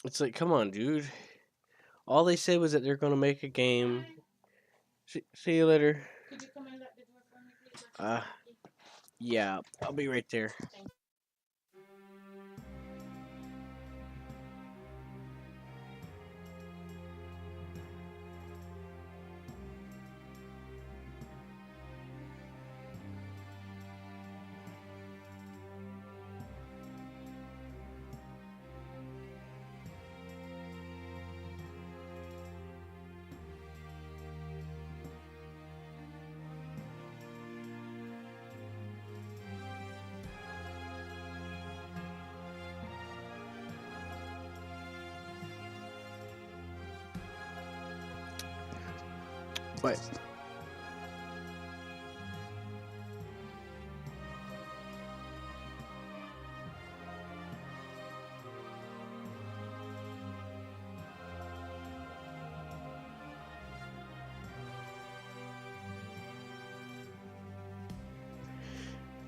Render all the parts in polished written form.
It's like, come on, dude. All they said was that they're gonna make a game. See you later. Uh, yeah, I'll be right there. But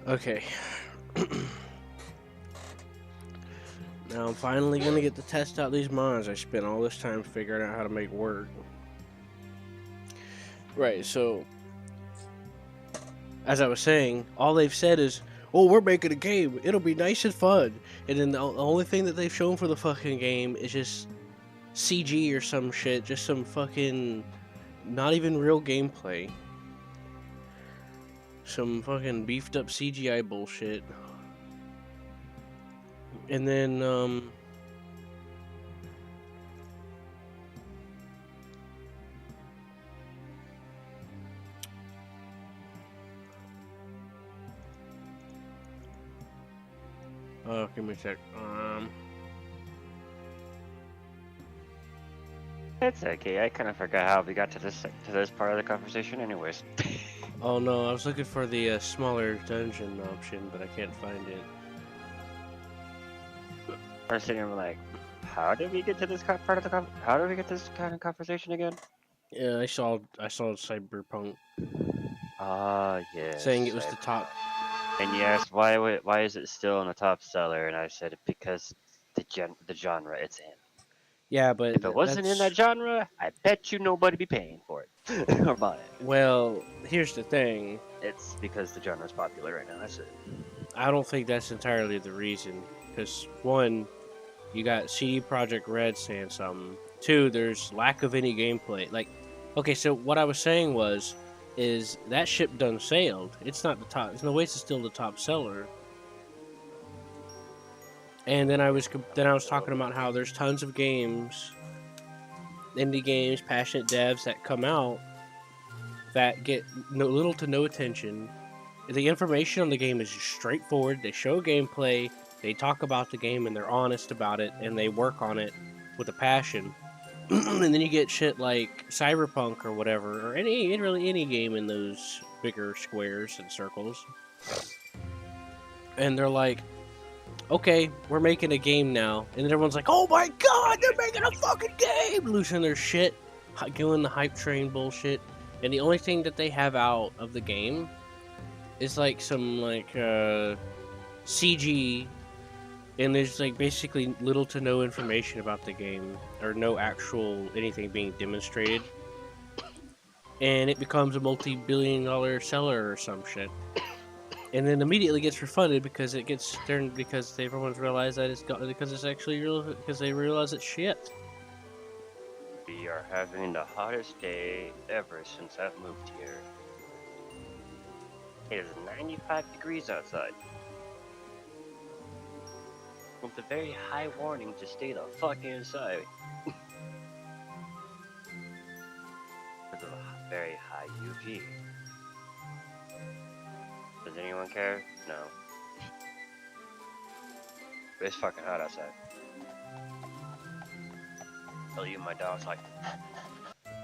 okay. Now I'm finally gonna get to test out these mods I spent all this time figuring out how to make work. Right, so as I was saying, all they've said is, "Oh, we're making a game. It'll be nice and fun." And then the only thing that they've shown for the fucking game is just CG or some shit, just some fucking not even real gameplay. Some fucking beefed up CGI bullshit. And then give me a sec. It's okay. I kind of forgot how we got to this part of the conversation, anyways. Oh no, I was looking for the smaller dungeon option, but I can't find it. I was sitting here like, how did we get to this part of the how did we get this kind of conversation again? Yeah, I saw Cyberpunk Ah, yes. saying it was the top. And you asked why is it still in the top seller, and I said because the genre it's in. Yeah, but If it wasn't in that genre, I bet you nobody be paying for it or buying it. Well, here's the thing. It's because the genre is popular right now. That's it. I don't think that's entirely the reason. Because one, you got CD Projekt Red saying something. Two, there's lack of any gameplay. Like, okay, so what I was saying is that ship done sailed. It's not the top. There's no way it's still the top seller. And then I was talking about how there's tons of games, indie games, passionate devs that come out that get little to no attention. The information on the game is just straightforward. They show gameplay, they talk about the game, and they're honest about it, and they work on it with a passion. And then you get shit like Cyberpunk or whatever, or really any game in those bigger squares and circles. And they're like, okay, we're making a game now. And then everyone's like, oh my god, they're making a fucking game! Losing their shit, doing the hype train bullshit. And the only thing that they have out of the game is like some like CG, and there's like basically little to no information about the game, or no actual anything being demonstrated. And it becomes a multi-billion-dollar seller or some shit. And then immediately gets refunded because it gets turned because everyone's realized that because it's actually real, because they realize it's shit. We are having the hottest day ever since I've moved here. It is 95 degrees outside. With a very high warning to stay the fuck inside. With a very high UV. Does anyone care? No. But it's fucking hot outside. Tell you my dog's like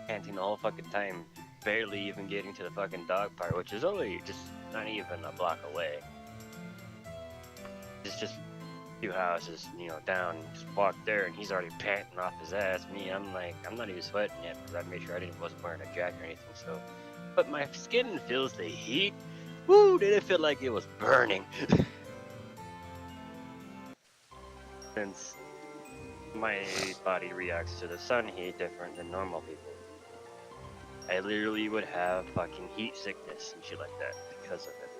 panting the whole fucking time, barely even getting to the fucking dog park, which is only just not even a block away. It's just 2 houses, down. Just walk there, and he's already panting off his ass. Me, I'm like, I'm not even sweating yet because I made sure wasn't wearing a jacket or anything. So, but my skin feels the heat. Woo! Did it feel like it was burning? Since my body reacts to the sun heat different than normal people. I literally would have fucking heat sickness and shit like that because of it.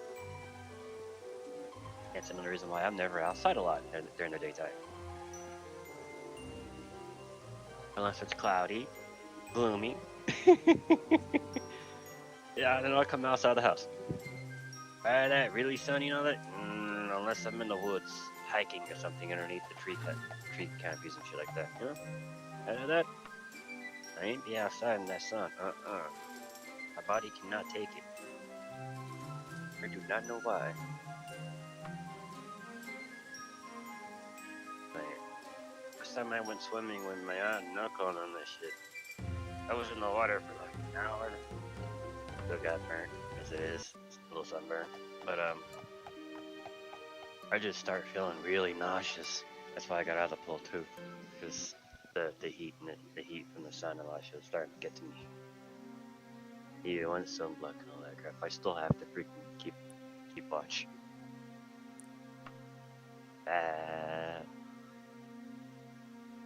That's another reason why I'm never outside a lot during the daytime. Unless it's cloudy, gloomy. Yeah, then I'll come outside the house. Right, that really sunny and all that? Unless I'm in the woods hiking or something underneath the tree canopies and shit like that. You know? Out of that, I ain't be outside in that sun. My body cannot take it. I do not know why. Man, first time I went swimming with my aunt and uncle on this shit, I was in the water for like an hour. Still got burnt as it is. It's a little sunburn. But I just start feeling really nauseous. That's why I got out of the pool too, because the heat and the heat from the sun and all that shit was starting to get to me. Even when sunblock and all that crap, I still have to freaking keep watch.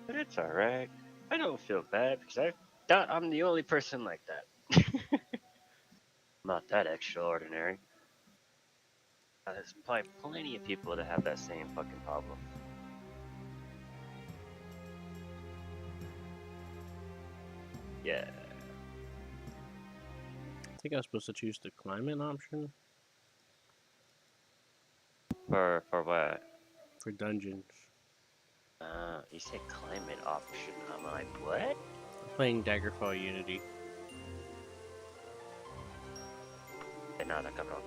But it's alright. I don't feel bad because I'm the only person like that. I'm not that extraordinary. There's probably plenty of people that have that same fucking problem. Yeah. I think I was supposed to choose the climate option For what? for dungeons. You said climate option. I'm like, what? Playing Daggerfall Unity. No, cabrón.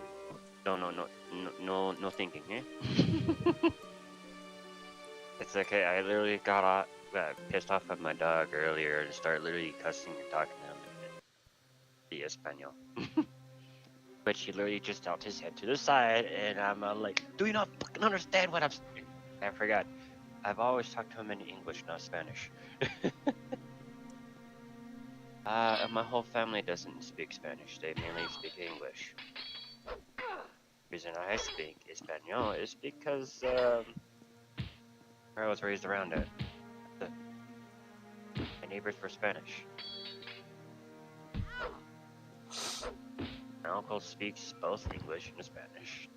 No thinking, eh? It's okay. I literally got pissed off at my dog earlier and started literally cussing and talking to him in Espanol. But he literally just tilted his head to the side, and I'm like, do you not fucking understand what I'm saying? I forgot. I've always talked to him in English, not Spanish. My whole family doesn't speak Spanish. They mainly speak English. The reason I speak Espanol is because I was raised around it. My neighbors were Spanish. My uncle speaks both English and Spanish.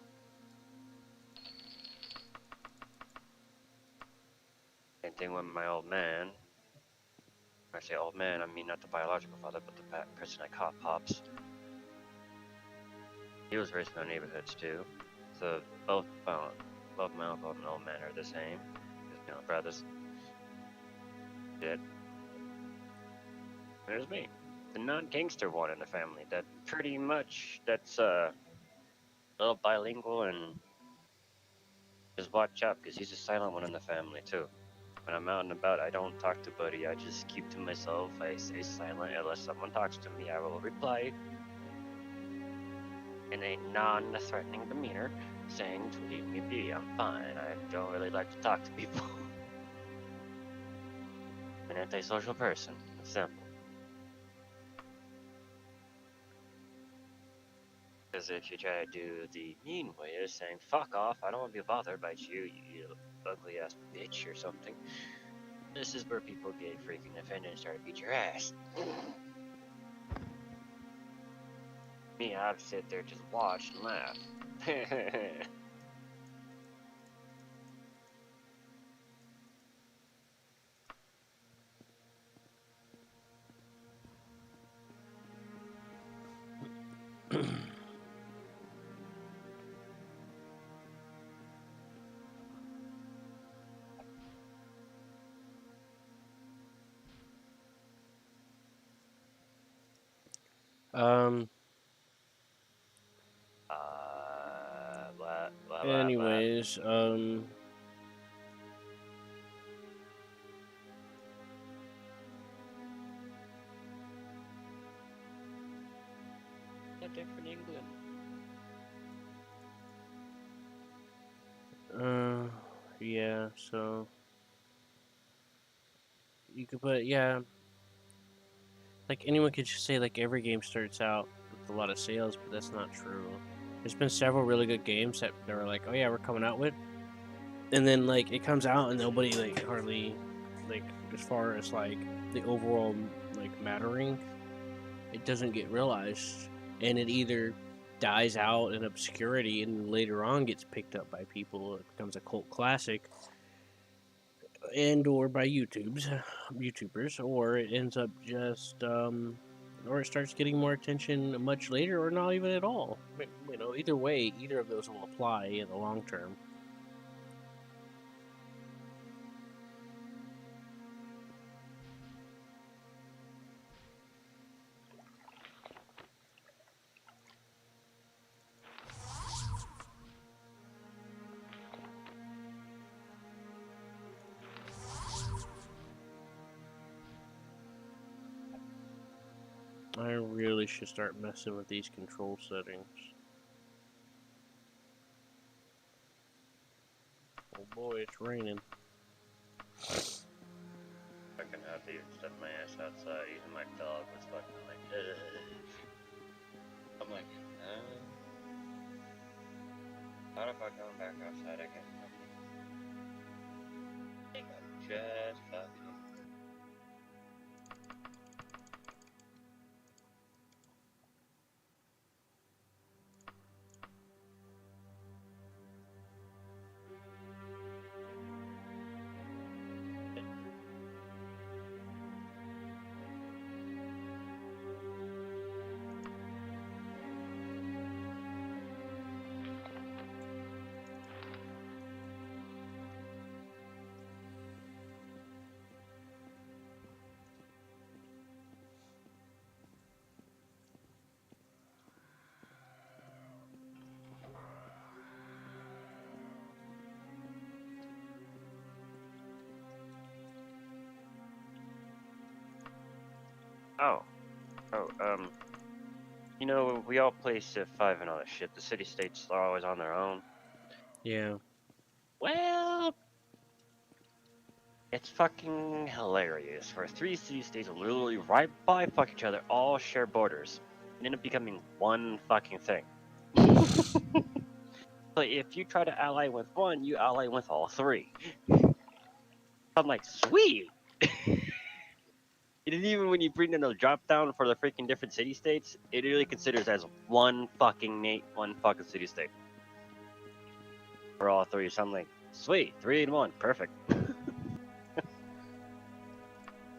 Same thing with my old man. When I say old man, I mean not the biological father, but the person I call Pops. He was raised in our neighborhoods too. So both my uncle and old man are the same. You know, brothers. Shit. There's me, the non-gangster one in the family. That's a little bilingual and just watch out because he's a silent one in the family too. When I'm out and about, I don't talk to Buddy. I just keep to myself. I stay silent unless someone talks to me. I will reply in a non-threatening demeanor, saying to leave me be. I'm fine. I don't really like to talk to people. I'm an antisocial person. It's simple. Because if you try to do the mean way of saying, fuck off, I don't want to be bothered by you, you ugly ass bitch or something, this is where people get freaking offended and start to beat your ass. Me, I'd sit there, just watch and laugh. Blah, Anyways, different England. yeah, so you could put, yeah, like anyone could just say like every game starts out with a lot of sales, but that's not true. There's been several really good games that they were like, oh yeah, we're coming out with, and then like it comes out and nobody like hardly like as far as like the overall like mattering, it doesn't get realized, and it either dies out in obscurity and later on gets picked up by people. It becomes a cult classic, and or by YouTubers, or it ends up just or it starts getting more attention much later, or not even at all. You know, either way, either of those will apply in the long term. I really should start messing with these control settings. Oh boy, it's raining. Fucking have to even step my ass outside. Even my dog was fucking like, ugh. I'm like, thought about going back outside again. I think I'm just fucking. Oh, you know, we all play Civ 5 and all that shit. The city states are always on their own. Yeah. Well, it's fucking hilarious. Where 3 city states are literally right by fuck each other, all share borders, and end up becoming one fucking thing. But if you try to ally with one, you ally with all 3. I'm like, sweet! And even when you bring in a drop down for the freaking different city states, it really considers as one fucking city state. For all 3, so I'm like, sweet, 3 in 1, perfect.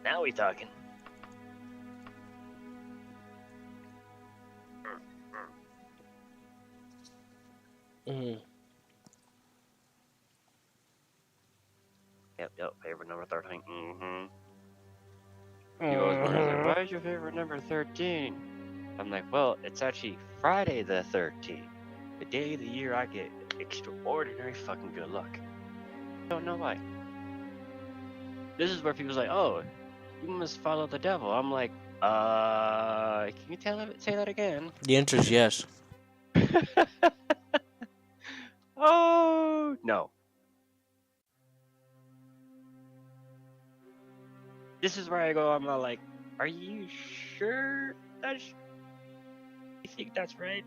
Now we talking. Mm. Yep, favorite number 13. You always wonder, why is your favorite number 13? I'm like, well, it's actually Friday the 13th. The day of the year I get extraordinary fucking good luck. Don't know why. This is where people's like, oh, you must follow the devil. I'm like, can you say that again? The answer is yes. Oh, no. This is where I go, I'm not like, are you sure you think that's right?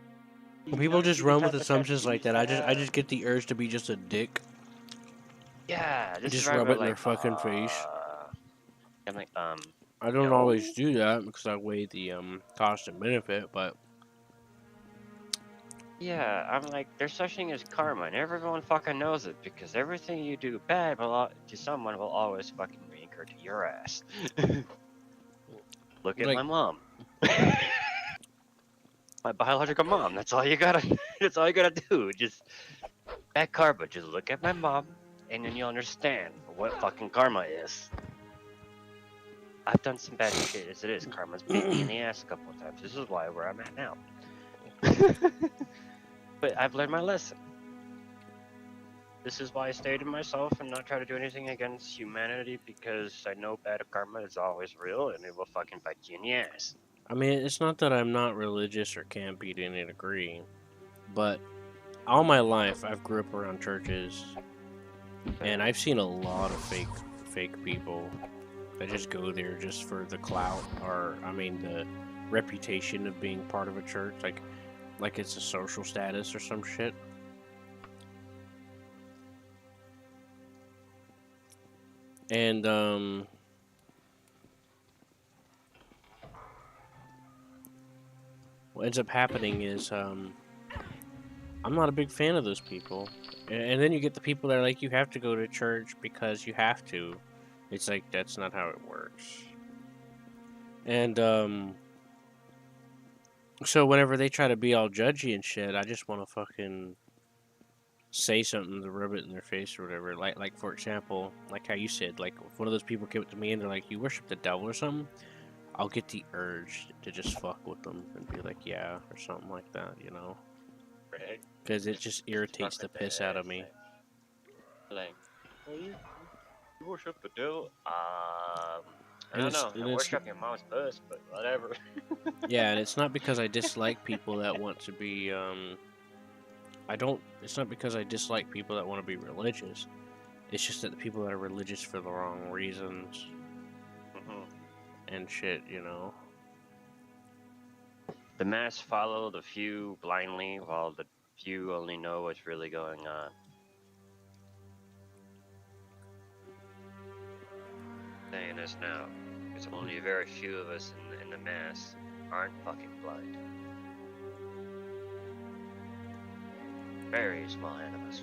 When people just run with assumptions like that, I just get the urge to be just a dick. Yeah, this Just is where rub I it go in their like, fucking face. I'm like, I don't no. always do that because I weigh the cost and benefit, but Yeah, I'm like, there's such thing as karma, and everyone fucking knows it because everything you do bad to someone will always fucking recur to your ass. Look at like my mom. My biological mom. That's all you gotta. That's all you gotta do. Just bad karma. Just look at my mom, and then you'll understand what fucking karma is. I've done some bad shit as it is. Karma's bit me in the ass a couple of times. This is why where I'm at now. But I've learned my lesson. This is why I stay to myself and not try to do anything against humanity because I know bad karma is always real and it will fucking bite you in the ass. I mean, it's not that I'm not religious or can't be to any degree, but all my life I've grew up around churches, and I've seen a lot of fake people that just go there just for the clout, or I mean the reputation of being part of a church, like it's a social status or some shit. And what ends up happening is I'm not a big fan of those people. And then you get the people that are like, you have to go to church because you have to. It's like, that's not how it works. And so whenever they try to be all judgy and shit, I just want to fucking say something to rub it in their face or whatever. Like for example, like how you said, like if one of those people came up to me and they're like, "You worship the devil or something," I'll get the urge to just fuck with them and be like, "Yeah," or something like that, you know, Right? because it just Just fuck irritates the with piss their out of ass. me. Like, oh, you worship the devil? I And don't it's know. and I it's worship your mom's puss, but whatever. yeah, and it's not because I dislike people that want to be I don't. It's not because I dislike people that want to be religious. It's just that the people that are religious for the wrong reasons Mhm. and shit, you know. The mass follow the few blindly, while the few only know what's really going on. Saying this now, because only very few of us in the mass aren't fucking blind. Very small hand of us.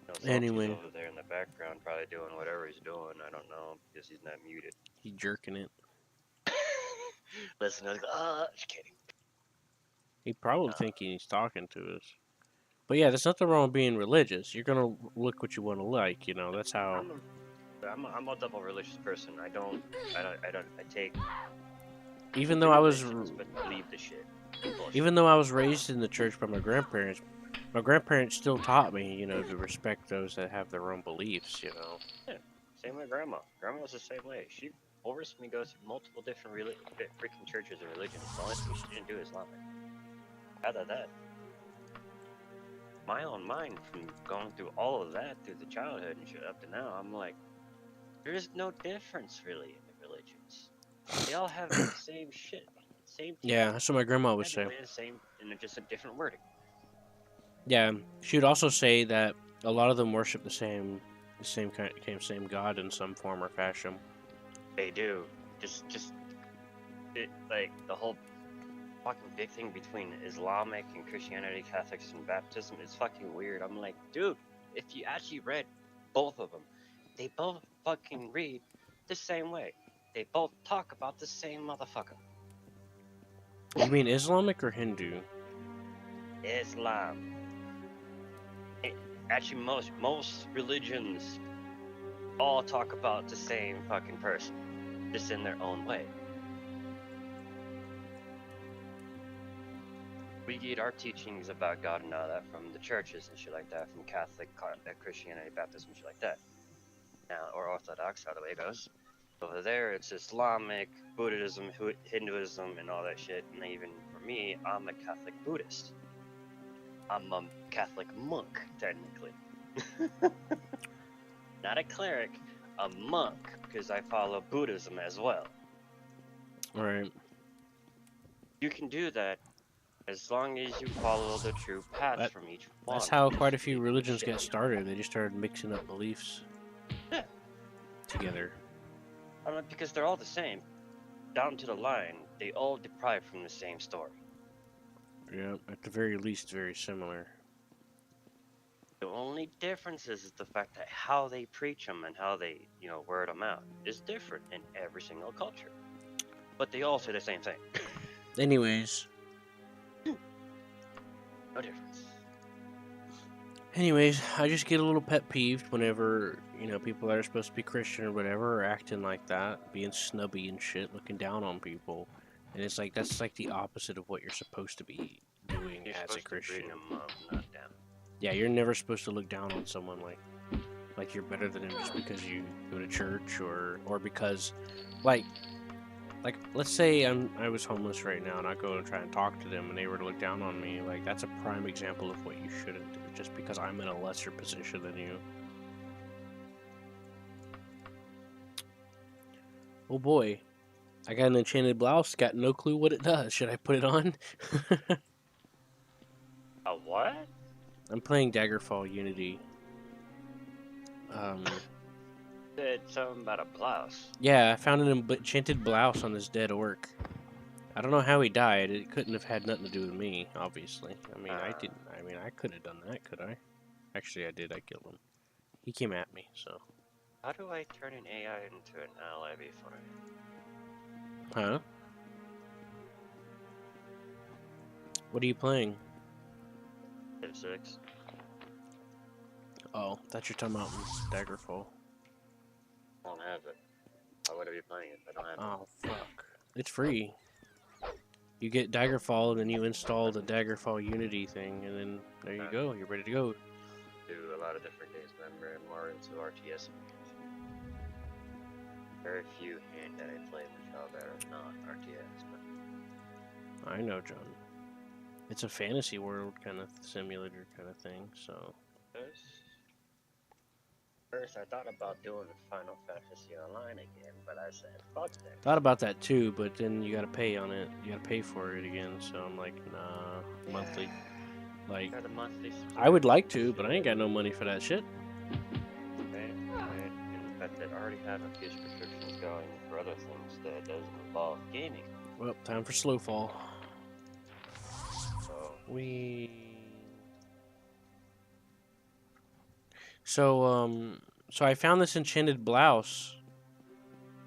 You know, Salty's Anyway, over there in the background, probably doing whatever he's doing. I don't know because he's not muted. he jerking it. Listen, I was like, just kidding. He probably Uh, thinking he's talking to us. But yeah, there's nothing wrong with being religious. You're gonna look what you want to like, you know. That's how. I'm a double religious person. I take Even stupid though I was, religions, but believe the shit. Bullshit. even though I was raised in the church by my grandparents still taught me, you know, to respect those that have their own beliefs, you know. Yeah, same with grandma. Grandma was the same way. She forced me to go to multiple different freaking churches and religions. The only thing she didn't do is Islamic. Other that, my own mind from going through all of that through the childhood and shit up to now, I'm like, there's no difference really in the religions. They all have the same shit, same Yeah, teaching, that's what my grandma would say. basically the same, and just a different wording. Yeah, she would also say that a lot of them worship the same kind, same God in some form or fashion. They do. Just it, like the whole fucking big thing between Islamic and Christianity, Catholics and baptism is fucking weird. I'm like, dude, if you actually read both of them, they both fucking read the same way. They both talk about the same motherfucker. You mean Islamic or Hindu? Islam. Actually, most religions all talk about the same fucking person, just in their own way. We get our teachings about God and all that from the churches and shit like that, from Catholic, Christianity, Baptist, and shit like that. Now, or Orthodox, how the way it goes. Over there, it's Islamic, Buddhism, Hinduism, and all that shit. And even for me, I'm a Catholic Buddhist. I'm a Catholic monk, technically. Not a cleric, a monk, because I follow Buddhism as well. Right. You can do that as long as you follow the true paths from each one. That's how quite a few Believing the religions shit. get started. They just started mixing up beliefs Yeah. together. I mean, because they're all the same. Down to the line, they all derive from the same story. Yeah, at the very least, very similar. The only difference is the fact that how they preach them and how they, word them out is different in every single culture. But they all say the same thing. Anyways, No difference. I just get a little pet peeved whenever, you know, people that are supposed to be Christian or whatever are acting like that, being snubby and shit, looking down on people. And it's like, that's like the opposite of what you're supposed to be doing You're as a supposed to Christian. bring them up, not down. Yeah, you're never supposed to look down on someone like you're better than him just because you go to church or because, like let's say I was homeless right now and I go and try and talk to them and they were to look down on me. Like, that's a prime example of what you shouldn't do just because I'm in a lesser position than you. Oh boy, I got an enchanted blouse. Got no clue what it does. Should I put it on? A what? I'm playing Daggerfall Unity. Said something about a blouse. Yeah, I found an enchanted blouse on this dead orc. I don't know how he died. It couldn't have had nothing to do with me, obviously. I mean, I didn't. I mean, I could have done that, could I? Actually, I did. I killed him. He came at me, so. How do I turn an AI into an ally before I... Huh? What are you playing? Civ 6? Oh, thought you're talking about Daggerfall. I don't have it. Why would I be playing it? I don't have Oh, fuck. It's free. You get Daggerfall, and then you install the Daggerfall Unity thing, and then there you go. You're ready to go. Do a lot of different games, remember, and more into RTS. Very few hand that I play which are not RTS, but... I know, John. It's a fantasy world kind of simulator kind of thing, so... First, I thought about doing Final Fantasy Online again, but I said, fuck that. Thought about that too, but then you gotta pay on it. You gotta pay for it again, so I'm like, nah, monthly. Like, I would like to, but I ain't got no money for that shit. Right. And the fact that I already have a few subscriptions going for other things that doesn't involve gaming. Well, time for Slowfall. So, So I found this enchanted blouse,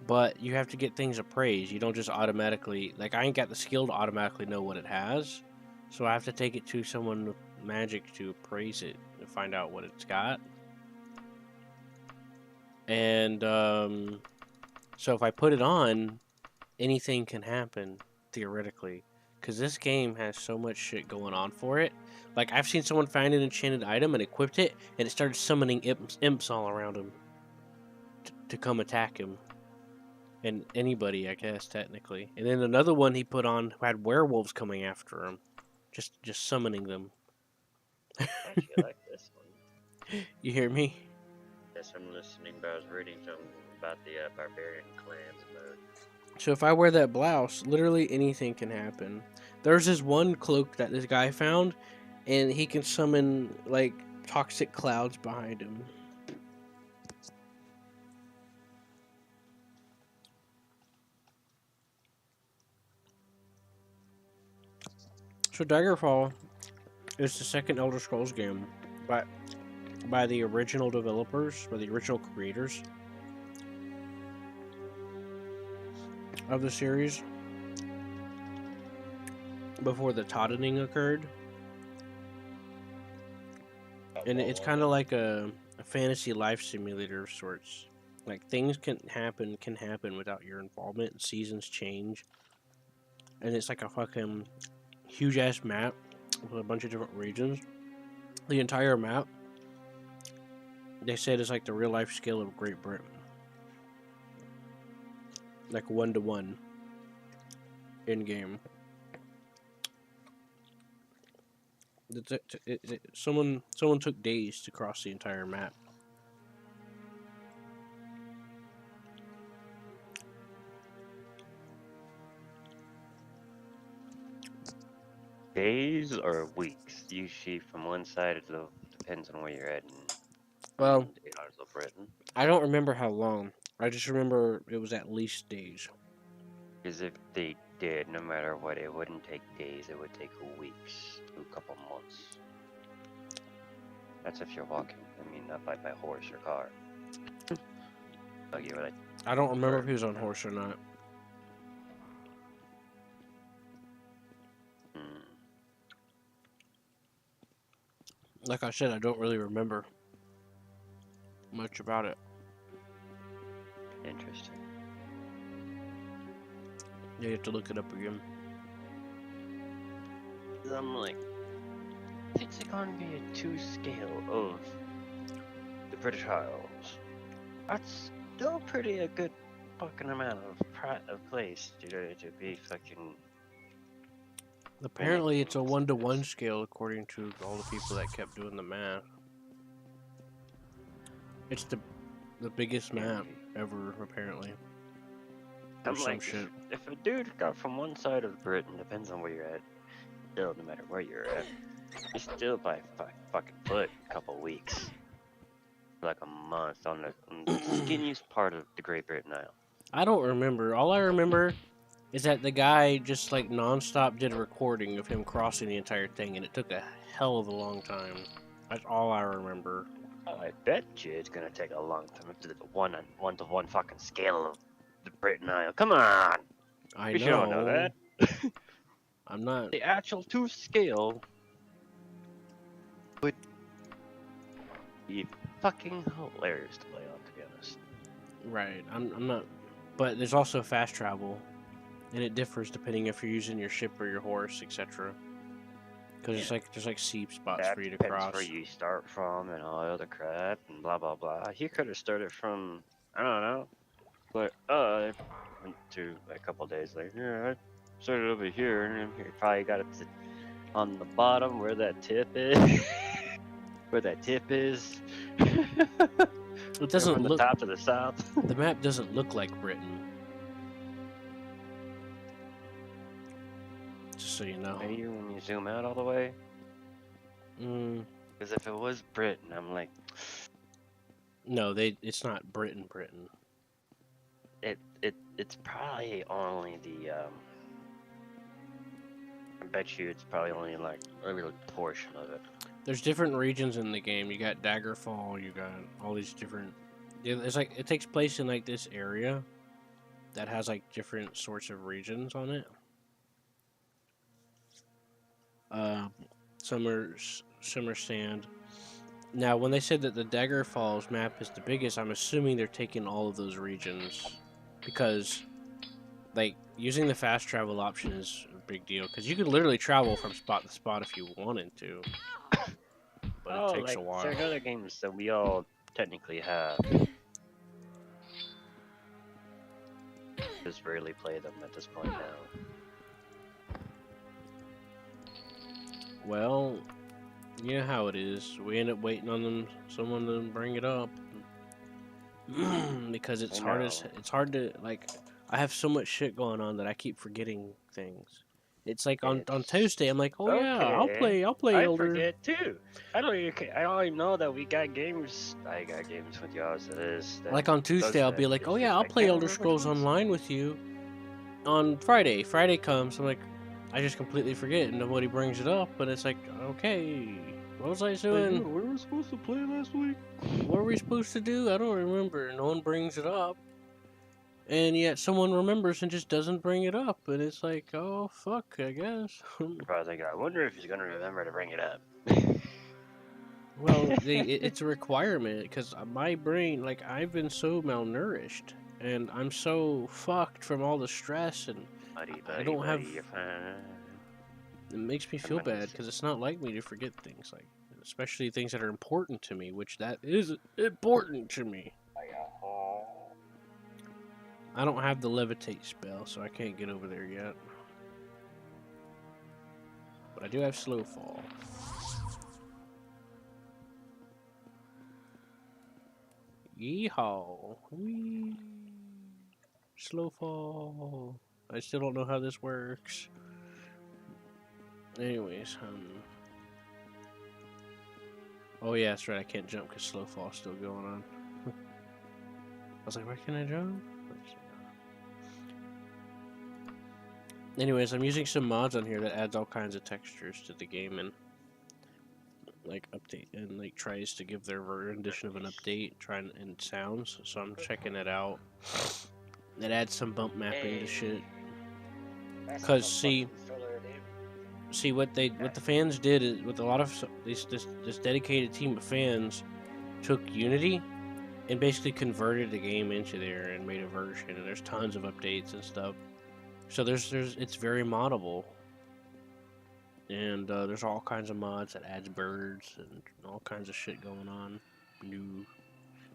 but you have to get things appraised. You don't just automatically, like, I ain't got the skill to automatically know what it has, so I have to take it to someone with magic to appraise it to find out what it's got. And so if I put it on, anything can happen theoretically, because this game has so much shit going on for it. Like, I've seen someone find an enchanted item and equipped it, and it started summoning imps all around him to come attack him. And anybody, I guess, technically. And then another one he put on had werewolves coming after him, just summoning them. I actually like this one. You hear me? Yes, I'm listening, but I was reading something about the Barbarian Clans mode. So if I wear that blouse, literally anything can happen. There's this one cloak that this guy found, and he can summon, like, toxic clouds behind him. So Daggerfall is the second Elder Scrolls game by the original developers, by the original creators of the series before the tottening occurred. And it's kind of like a fantasy life simulator of sorts. Like, things can happen without your involvement. Seasons change. And it's like a fucking huge ass map with a bunch of different regions. The entire map, they said, is like the real life scale of Great Britain. Like 1-to-1 in game. Someone took days to cross the entire map. Days or weeks? Usually from one side, it depends on where you're at. Well, of Britain. I don't remember how long. I just remember it was at least days. Because if they did, no matter what, it wouldn't take days. It would take weeks to a couple months. That's if you're walking. I mean, not by horse or car. I don't remember if he was on horse or not. Like I said, I don't really remember much about it. Interesting. You have to look it up again. I'm like, it's going to be a 2 scale of the British Isles. That's still pretty a good fucking amount of place to be fucking. Apparently, it's a 1-to-1 scale according to all the people that kept doing the math. It's the biggest map ever, apparently. Or some like, shit. If a dude got from one side of Britain, depends on where you're at. Still, no matter where you're at, He's still by fucking foot a couple weeks. Like a month on the skinniest part of the Great Britain Isle. I don't remember. All I remember is that the guy just like nonstop did a recording of him crossing the entire thing, and it took a hell of a long time. That's all I remember. Oh, I bet you it's gonna take a long time to do the one-to-one fucking scale of the Britain Isle. Come on! I You don't know that. I'm not. The actual 2 scale would be fucking hilarious to play on, to be honest. Right. I'm not. But there's also fast travel, and it differs depending if you're using your ship or your horse, etc. Because it's like there's like seep spots That for you to depends cross. where you start from and all the other crap and blah blah blah. He could have started from I don't know, but I went to a couple days later. Yeah, I started over here and he probably got it on the bottom where that tip is. Where that tip is. It doesn't from the look. top to the south. The map doesn't look like Britain. Just so you know. Maybe when you zoom out all the way. Because if it was Britain, I'm like, no, it's not Britain. it's probably only the I bet you it's probably only like a little portion of it. There's different regions in the game. You got Daggerfall. You got all these different. It's like it takes place in like this area that has like different sorts of regions on it. Summer Sand. Now, when they said that the Dagger Falls map is the biggest, I'm assuming they're taking all of those regions because, like, using the fast travel option is a big deal because you could literally travel from spot to spot if you wanted to, but it takes a while. Certain other games that we all technically have. Just rarely play them at this point now. Well, you know how it is. We end up waiting on someone to bring it up because it's hard to like. I have so much shit going on that I keep forgetting things. It's like on Tuesday, I'm like, oh yeah, I'll play Elder. I forget too. I don't even know that we got games. I got games with y'all. So this. Like on Tuesday, I'll be like, oh yeah, I'll play Elder Scrolls Online with you. On Friday comes, I'm like, I just completely forget and nobody brings it up, but it's like, okay, what was I doing? We were supposed to play last week. What were we supposed to do? I don't remember. No one brings it up. And yet someone remembers and just doesn't bring it up. And it's like, oh, fuck, I guess. Probably think, I wonder if he's going to remember to bring it up. Well, it's a requirement because my brain, like, I've been so malnourished. And I'm so fucked from all the stress and I don't have. It makes me feel bad because it's not like me to forget things, like especially things that are important to me, which that is important to me. I don't have the levitate spell, so I can't get over there yet. But I do have slow fall. Yeehaw! Whee! Slow fall. I still don't know how this works. Anyways, oh yeah, that's right. I can't jump because slow fall's still going on. I was like, where can I jump? Anyways, I'm using some mods on here that adds all kinds of textures to the game and like update and like tries to give their rendition of an update, and sounds. So I'm checking it out. It adds some bump mapping to shit. Cause see what the fans did is with a lot of this dedicated team of fans took Unity and basically converted the game into there and made a version, and there's tons of updates and stuff. So it's very moddable, and there's all kinds of mods that adds birds and all kinds of shit going on.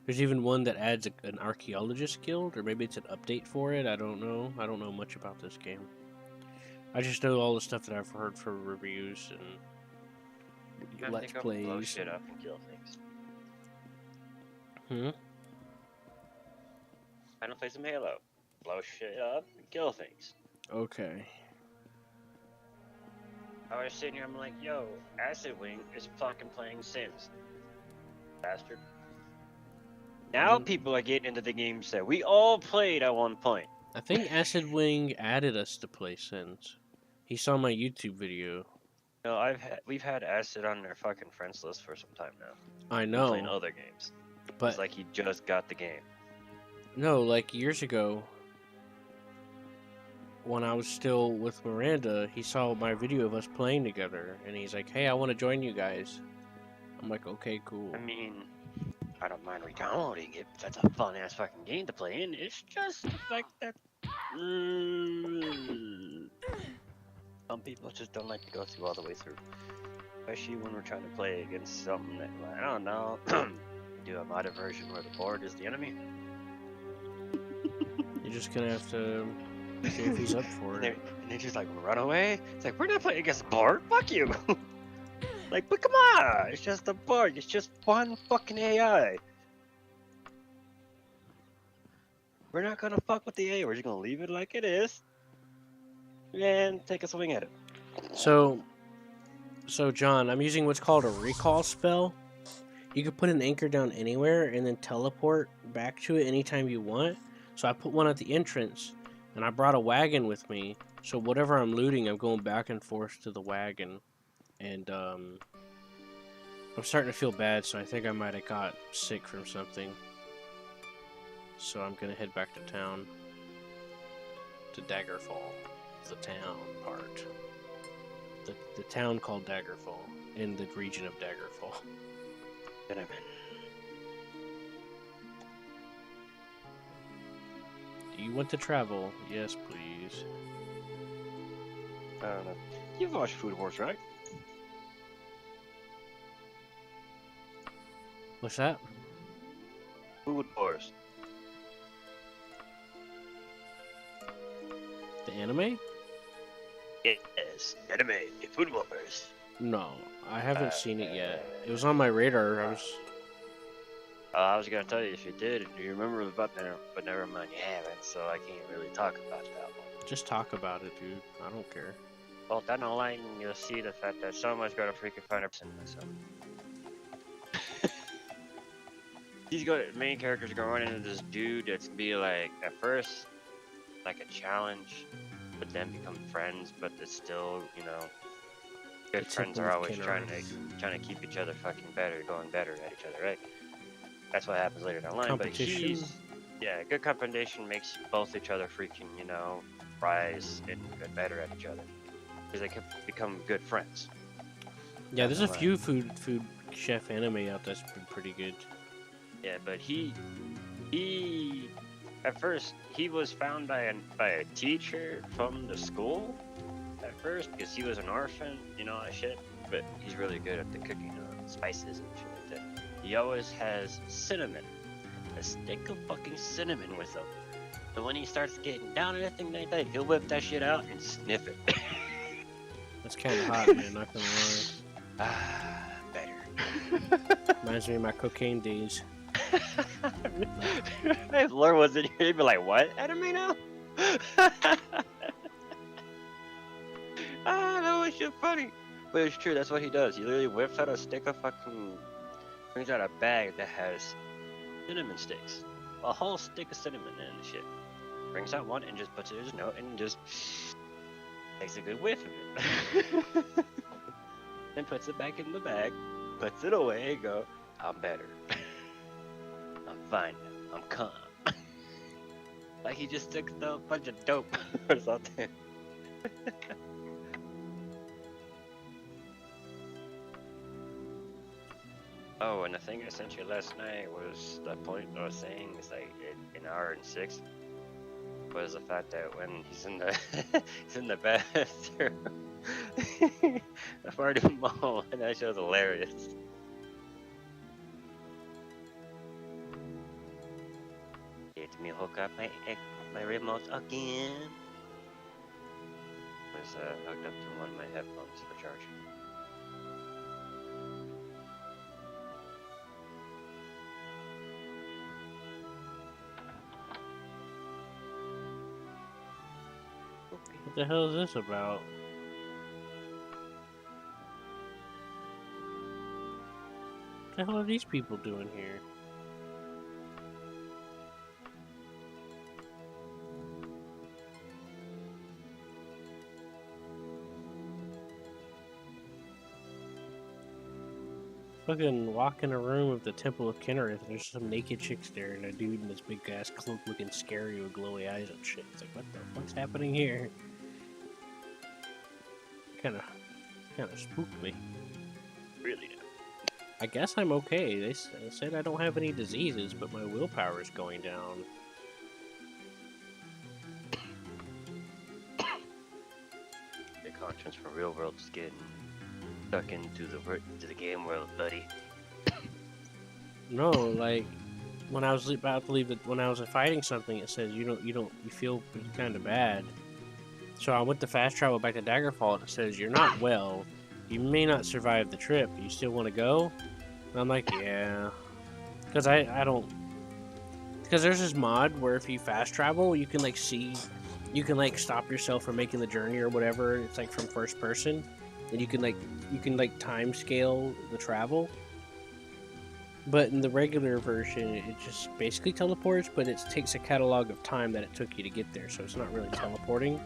There's even one that adds an archaeologist guild, or maybe it's an update for it. I don't know. I don't know much about this game. I just know all the stuff that I've heard for reviews and let's plays. Blow shit up and kill things. I don't play some Halo. Blow shit up and kill things. Okay. I was sitting here, I'm like, yo, Acid Wing is fucking playing Sims. Bastard. Now people are getting into the games that we all played at one point. I think Acid Wing added us to play Sims. He saw my YouTube video. No, we've had Acid on their fucking friends list for some time now. I We're playing know, other games. but It's like he just got the game. no, like years ago, when I was still with Miranda, he saw my video of us playing together, and he's like, "Hey, I want to join you guys." I'm like, "Okay, cool." I mean, I don't mind re-downloading it. That's a fun ass fucking game to play in. It's just like that. Some people just don't like to go through all the way through, especially when we're trying to play against something that, like, I don't know, do a modded version where the board is the enemy. You're just gonna have to see if he's up for And it. they're just like, run away. It's like, we're not playing against the board. Fuck you. Like, but come on, it's just a board. It's just one fucking AI. We're not gonna fuck with the AI. We're just gonna leave it like it is and take a swing at it. So John, I'm using what's called a recall spell. You can put an anchor down anywhere and then teleport back to it anytime you want. So I put one at the entrance, and I brought a wagon with me. So whatever I'm looting, I'm going back and forth to the wagon. And I'm starting to feel bad, so I think I might have got sick from something. So I'm gonna head back to town. To Daggerfall. The town part. The town called Daggerfall. In the region of Daggerfall. Do you want to travel? Yes, please. I don't know. You've watched Food Wars, right? What's that? Food Wars. The anime? Yes, anime. Food Wars. No, I haven't seen it yet. It was on my radar. I was gonna tell you if you did. Do you remember about that? But never mind, you haven't, so I can't really talk about that one. Just talk about it, dude. I don't care. Well, down the line, you'll see the fact that someone's gonna freaking find a person myself. Main character's gonna run into this dude that's gonna be like, at first, like a challenge, but then become friends, but it's still, you know, good friends are always trying to keep each other fucking better, going better at each other, right? That's what happens later down the line. But good competition makes both each other freaking, you know, rise and get better at each other, because they can become good friends. Yeah, there's a few food chef anime out that's been pretty good. Yeah, but he at first he was found by a teacher from the school at first, because he was an orphan, you know, that shit. But he's really good at the cooking, spices and shit like that. He always has cinnamon, a stick of fucking cinnamon with him. So when he starts getting down and everything like that, he'll whip that shit out and sniff it. That's kind of hot, man. Not gonna lie. Better. Reminds me of my cocaine days. If Lord was in here, he'd be like, "What anime now?" That was shit funny. But it's true, that's what he does. He literally whips out a stick of fucking, brings out a bag that has cinnamon sticks. A whole stick of cinnamon and shit. Brings out one and just puts it in his nose and just takes a good whiff of it. Then puts it back in the bag, puts it away and go, "I'm better. I'm fine now. I'm calm." Like he just took a bunch of dope or something. Oh, and the thing I sent you last night was the point I was saying is like in hour and 6 was the fact that when he's in the he's in the bathroom, I farted mom, and that show's hilarious. Let me hook up my remote again. It was hooked up to one of my headphones for charging. What the hell is this about? What the hell are these people doing here? Fucking walk in a room of the Temple of Kinnereth, and there's some naked chicks there, and a dude in this big ass cloak looking scary with glowy eyes and shit. It's like, what the fuck's happening here? Kinda spooked me. Really? I guess I'm okay. They said I don't have any diseases, but my willpower is going down. Your conscience from real world is getting stuck into the game world, buddy. No, like when I was about to leave, when I was fighting something, it says you feel kind of bad. So I went to fast travel back to Daggerfall, and it says you're not well. You may not survive the trip. You still want to go? And I'm like, yeah, because I don't. Because there's this mod where if you fast travel, you can like see, you can like stop yourself from making the journey or whatever. It's like from first person, and you can like time scale the travel. But in the regular version, it just basically teleports, but it takes a catalog of time that it took you to get there, so it's not really teleporting.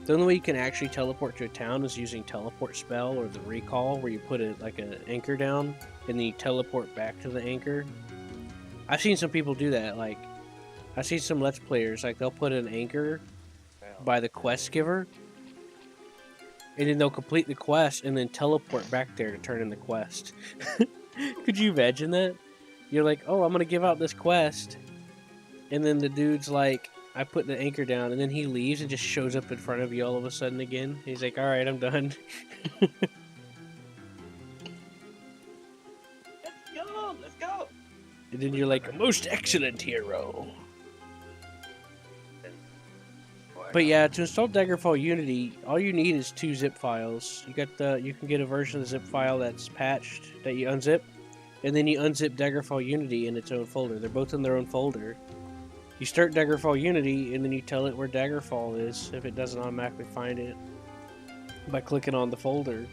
The only way you can actually teleport to a town is using teleport spell or the recall, where you put an anchor down and then you teleport back to the anchor. I've seen some people do that. Like, I've seen some Let's Players, like they'll put an anchor by the quest giver, and then they'll complete the quest and then teleport back there to turn in the quest. Could you imagine that? You're like, oh, I'm gonna give out this quest, and then the dude's like, I put the anchor down, and then he leaves and just shows up in front of you all of a sudden again. He's like, all right, I'm done. Let's go. And then you're like, most excellent hero. But yeah, to install Daggerfall Unity, all you need is 2 zip files. You can get a version of the zip file that's patched that you unzip, and then you unzip Daggerfall Unity in its own folder. They're both in their own folder. You start Daggerfall Unity, and then you tell it where Daggerfall is, if it doesn't automatically find it, by clicking on the folder.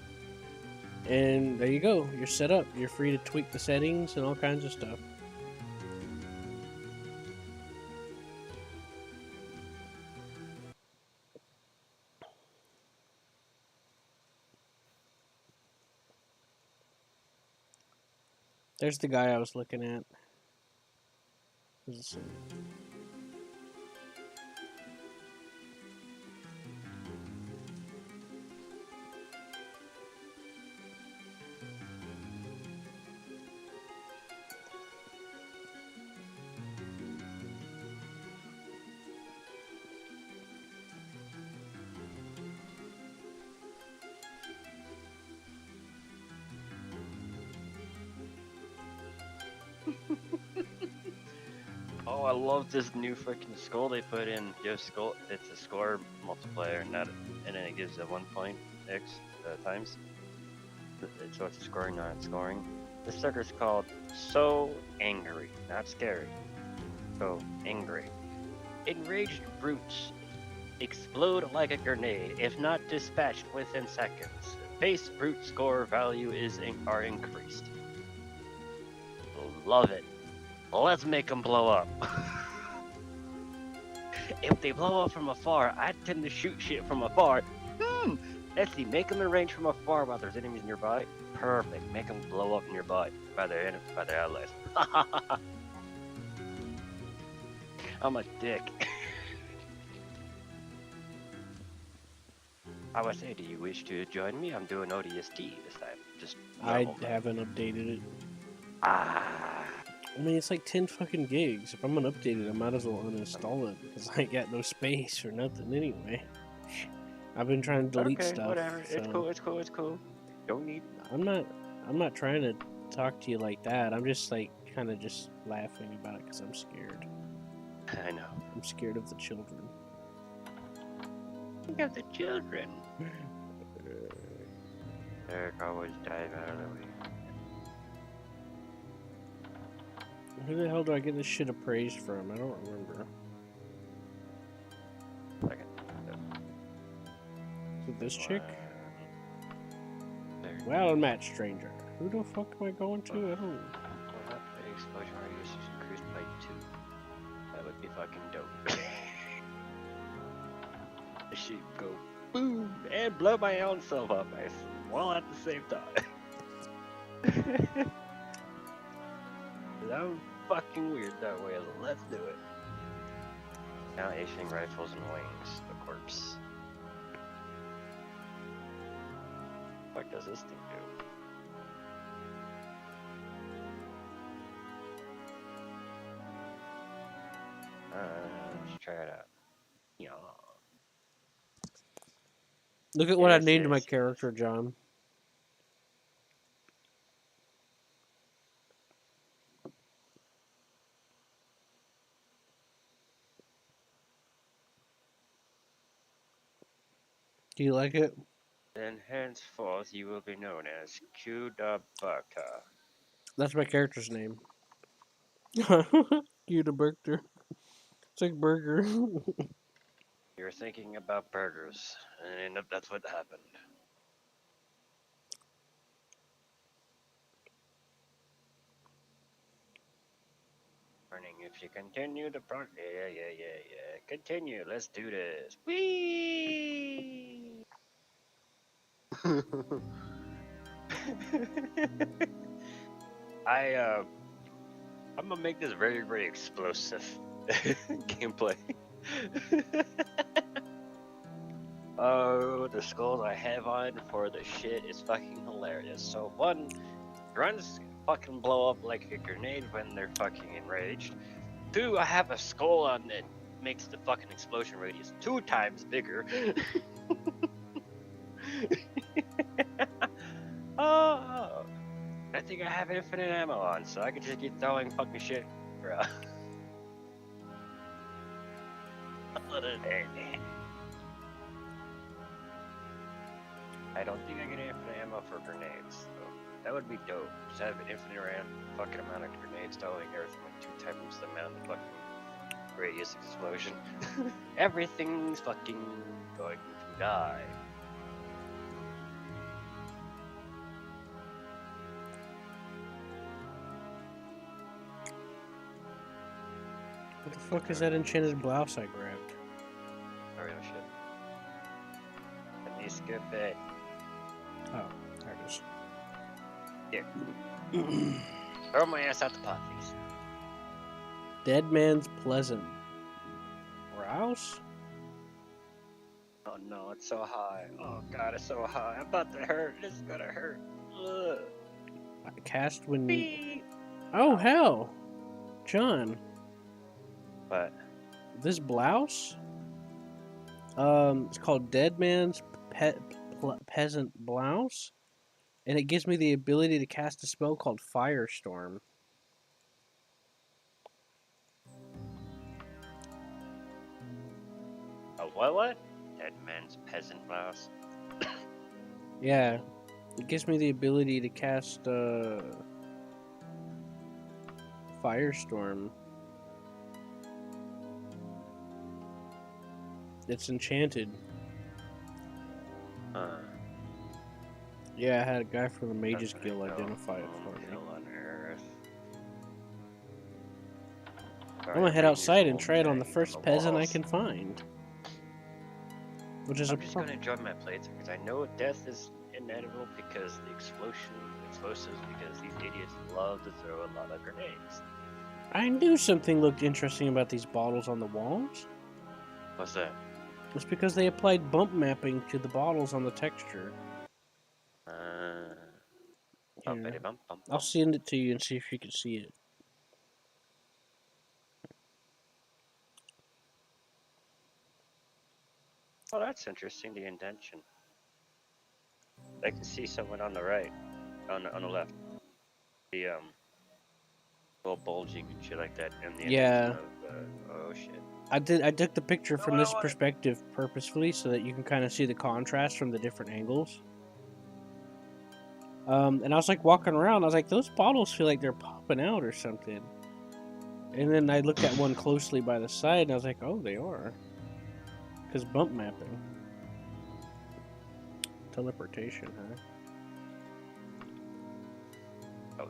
And there you go. You're set up. You're free to tweak the settings and all kinds of stuff. There's the guy I was looking at. Oh, I love this new freaking skull they put in. Yo, skull. It's a score multiplier, and then it gives a 1.x times. So it's scoring, not scoring. This sucker's called So Angry, not scary. So angry. Enraged brutes explode like a grenade if not dispatched within seconds. Base brute score value are increased. Love it. Let's make them blow up. If they blow up from afar, I tend to shoot shit from afar. Let's see, make them in range from afar while there's enemies nearby. Perfect. Make them blow up nearby by their allies. I'm a dick. I would say, do you wish to join me? I'm doing ODST this time. Just I haven't updated it. I mean, it's like 10 fucking gigs. If I'm gonna update it, I might as well uninstall it because I ain't got no space for nothing anyway. I've been trying to delete stuff. Whatever. So It's cool. Don't need. I'm not trying to talk to you like that. I'm just like kind of just laughing about it because I'm scared. I know. I'm scared of the children. Think of the children. Eric always died out of the way. Who the hell do I get this shit appraised from? I don't remember. Is it this chick? Well, unmatched stranger. Who the fuck am I going to? I don't. Well, that explosion radius is increased by 2. That would be fucking dope. The sheep go boom and blow my own self up while at the same time. That was fucking weird that way. Let's do it. Now issuing rifles and wings. The corpse. What does this thing do? Let's try it out. Yeah. Look at what I Yes, named my yes, character, John. Do you like it? Then henceforth you will be known as Kudabaka. That's my character's name. Cuda Burger. It's like burger. You're thinking about burgers, and that's what happened. Warning, if you continue the yeah. Continue, let's do this. Whee! I'm gonna make this very, very explosive gameplay. Oh, the skulls I have on for the shit is fucking hilarious. So one, runs fucking blow up like a grenade when they're fucking enraged. 2, I have a skull on that makes the fucking explosion radius 2 times bigger. Oh, I think I have infinite ammo on, so I can just keep throwing fucking shit, bro. I don't think I get infinite ammo for grenades, so that would be dope. Just have an infinite fucking amount of grenades throwing everything like 2 times the amount of fucking radius explosion. Everything's fucking going to die. What the fuck is that enchanted blouse I grabbed? Oh, real shit. Let me skip it. Oh, there it is. Here. Throw my ass out the pot, please. Dead Man's Pleasant. Rouse? Oh no, it's so high. Oh god, it's so high. I'm about to hurt. This is gonna hurt. Ugh. Cast when... Beep. Oh, hell! John. What? This blouse? It's called Dead Man's Peasant Blouse. And it gives me the ability to cast a spell called Firestorm. A what? Dead man's peasant blouse. Yeah. It gives me the ability to cast Firestorm. It's enchanted. Yeah, I had a guy from the Mages Guild identify it for me. On Earth. I'm gonna head outside and try it on the first peasant I can find. Which is I'm just gonna enjoy my playthrough because I know death is inevitable because the explosives because these idiots love to throw a lot of grenades. I knew something looked interesting about these bottles on the walls. What's that? It's because they applied bump mapping to the bottles on the texture. Here. I'll send it to you and see if you can see it. Oh, that's interesting, the indention. I can see someone on the right, on the left. The little bulging and shit like that. And the Yeah. Oh shit. I took the picture from this perspective purposefully so that you can kind of see the contrast from the different angles. And I was like walking around, I was like, those bottles feel like they're popping out or something. And then I looked at one closely by the side and I was like, oh, they are. Because bump mapping. Teleportation, huh?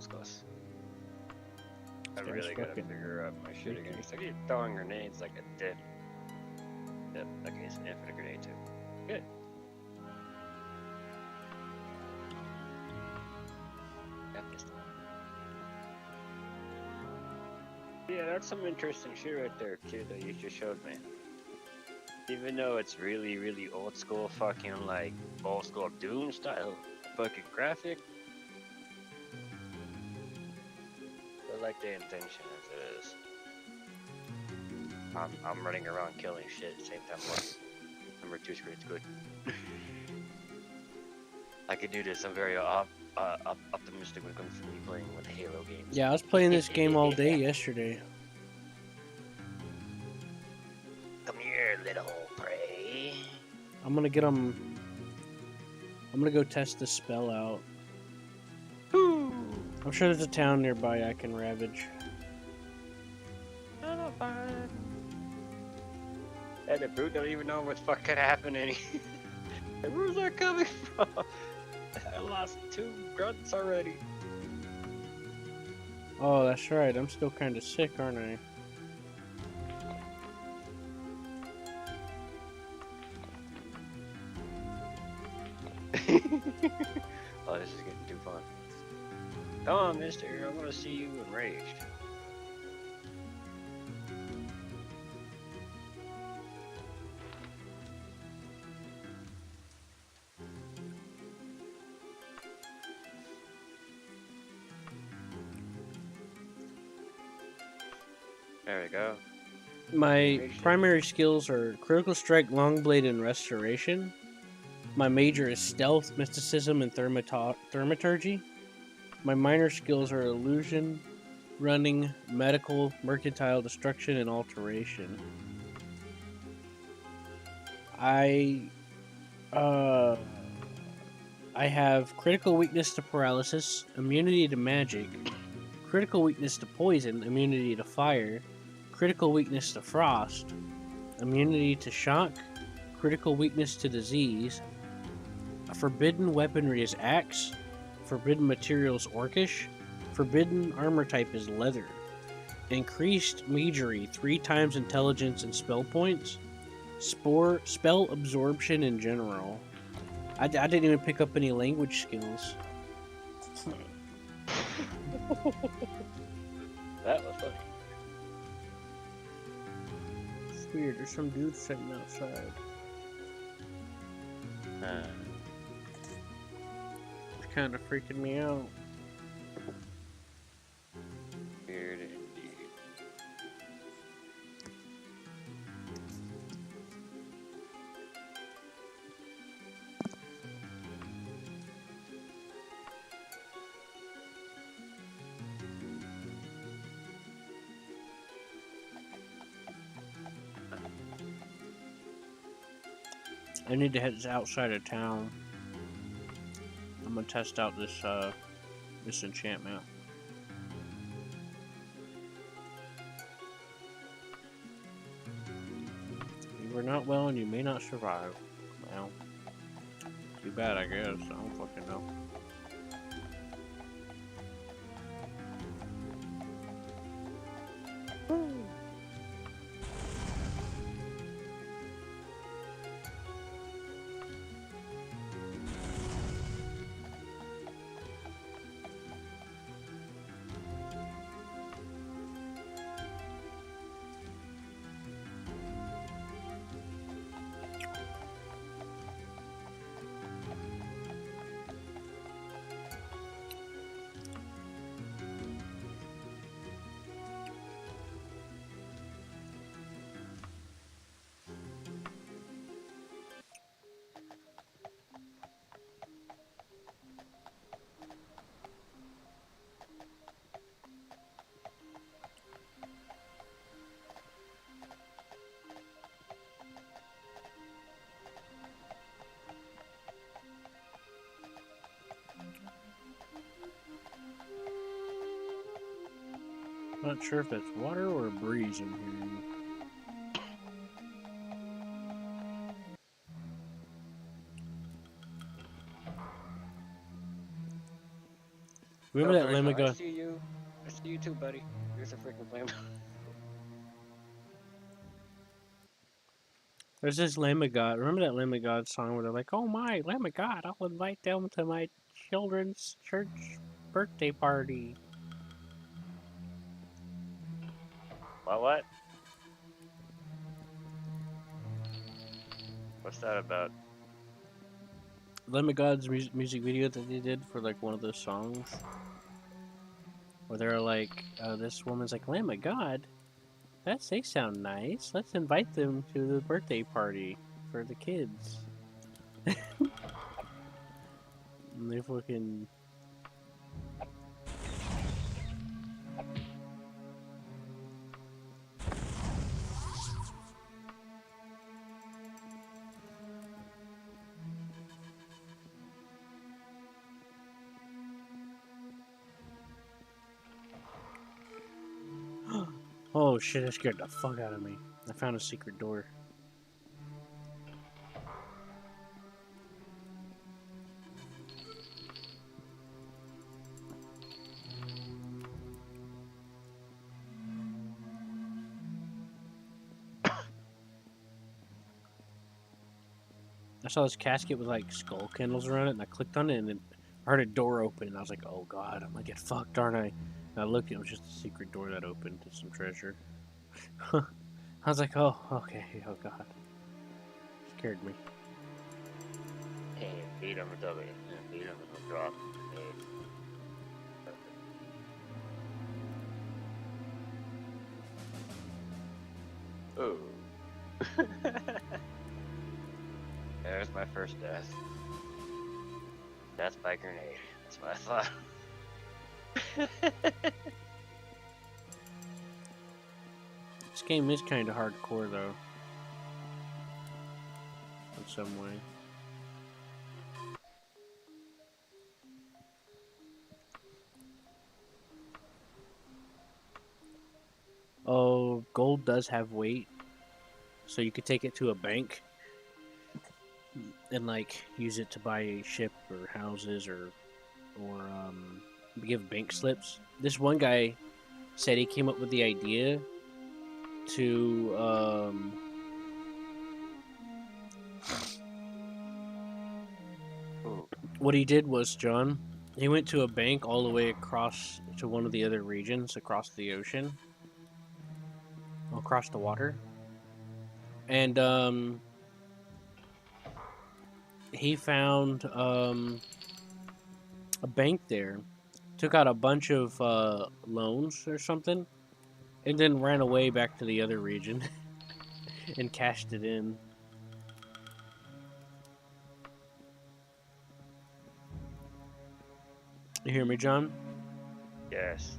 close. I This guy's really gotta fucking figure out my shit again. I keep throwing grenades like a dick. Yep, okay, it's an infinite grenade too. Good. Got this time. Yeah, that's some interesting shit right there, too, that you just showed me. Even though it's really, really old school, fucking like old school Doom style fucking graphic, I like the intention as it is. I'm running around killing shit at the same time. What? Number 2 screen's good. I can do this. I'm very optimistic when it comes to me playing with Halo games. Yeah, I was playing this game all day yesterday. Come here, little prey. I'm gonna get them. I'm gonna go test this spell out. Ooh. I'm sure there's a town nearby I can ravage. And the brute don't even know what's fucking happening. Where's that coming from? I lost 2 grunts already. Oh, that's right. I'm still kind of sick, aren't I? Oh, this is getting too fun. Come on, mister. I want to see you enraged. There we go. My primary skills are Critical Strike, Long Blade, and Restoration. My major is Stealth, Mysticism, and Thaumaturgy. My minor skills are Illusion, Running, Medical, Mercantile, Destruction, and Alteration. I have Critical Weakness to Paralysis, Immunity to Magic, Critical Weakness to Poison, Immunity to Fire, Critical Weakness to Frost, Immunity to Shock, Critical Weakness to Disease. Forbidden Weaponry is Axe, Forbidden Materials Orcish, Forbidden Armor type is Leather. Increased Magery, 3 times Intelligence and Spell Points. Spell Absorption in general. I didn't even pick up any language skills. That was funny. It's weird, there's some dudes sitting outside. It's kind of freaking me out. Weird indeed. I need to head outside of town. I'm gonna test out this this enchantment. You were not well and you may not survive. Well, too bad I guess. I don't fucking know. Not sure if it's water or a breeze in here. Remember Oh, that Virgil, I Lemmiga? see you. I see you too, buddy. There's a freaking flame. There's this Lamb of God. Remember that Lamb of God song where they're like, "Oh my, Lamb of God, I'll invite them to my children's church birthday party." What? What's that about? Lamb of God's music video that they did for like one of those songs, where they're like, this woman's like, "Lamb of God, they sound nice. Let's invite them to the birthday party for the kids." And they fucking. Oh shit, that scared the fuck out of me. I found a secret door. I saw this casket with like skull candles around it, and I clicked on it, and then I heard a door open, and I was like, "Oh god, I'm gonna get fucked, aren't I?" And I looked, it was just a secret door that opened to some treasure. I was like, "Oh, okay, oh god," scared me. Hey, beat him until they beat him until drop. Oh. There's my first death. Death by grenade. That's what I thought. This game is kind of hardcore though, in some way. Oh, gold does have weight, so you could take it to a bank and like use it to buy a ship or houses or give bank slips. This one guy said he came up with the idea to what he did was, John, he went to a bank all the way across to one of the other regions across the ocean, across the water, and he found a bank there, took out a bunch of loans or something, and then ran away back to the other region and cashed it in. You hear me, John? Yes.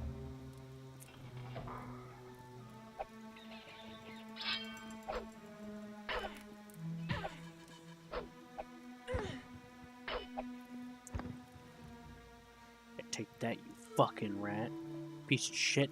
Hey, take that, you fucking rat. Piece of shit.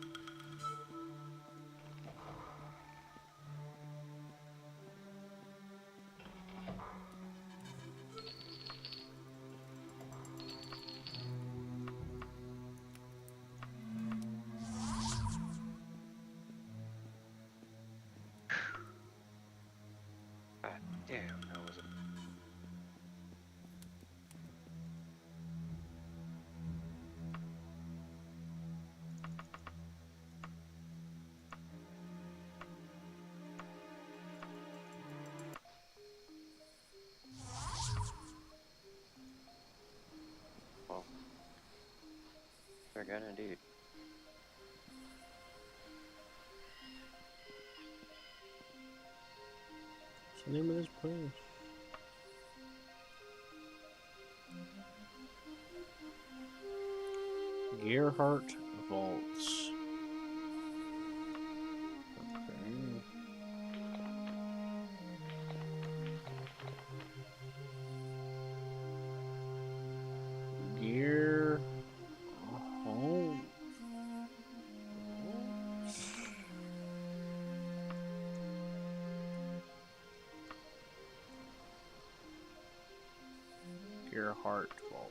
God damn, that was a... Well, they're gonna do. What's the name of this place? Gerhardt Vaults. Okay. Gear. Oh. Gerhardt Vaults.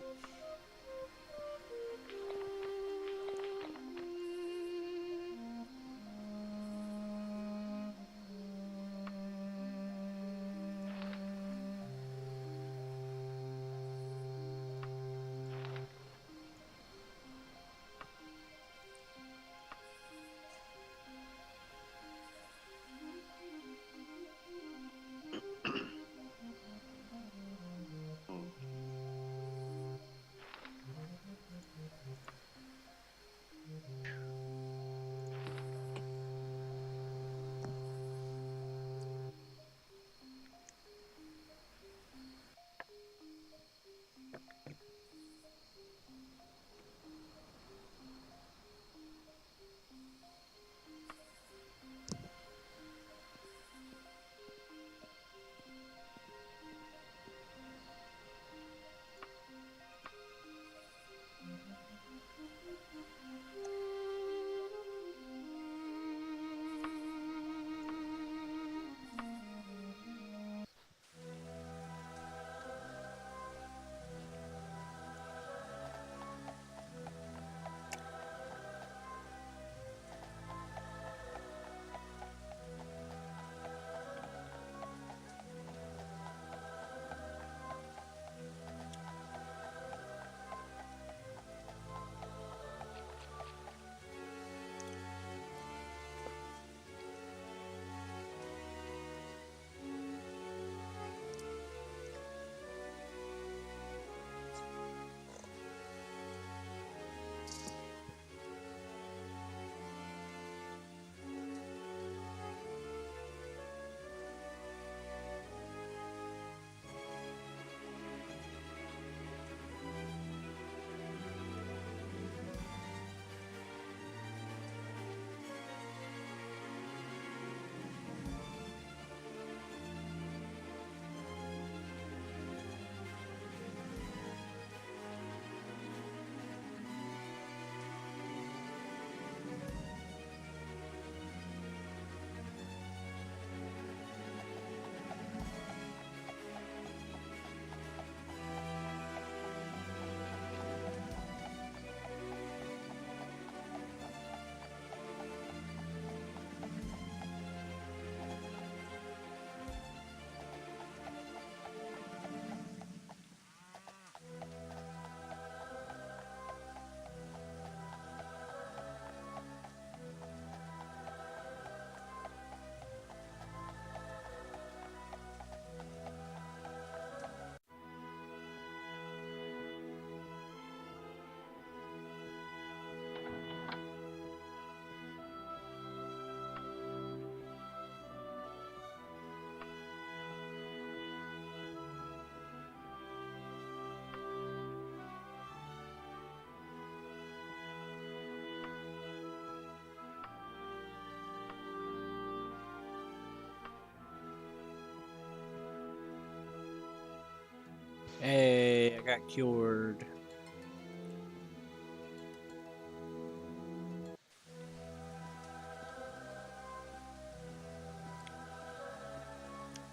got cured.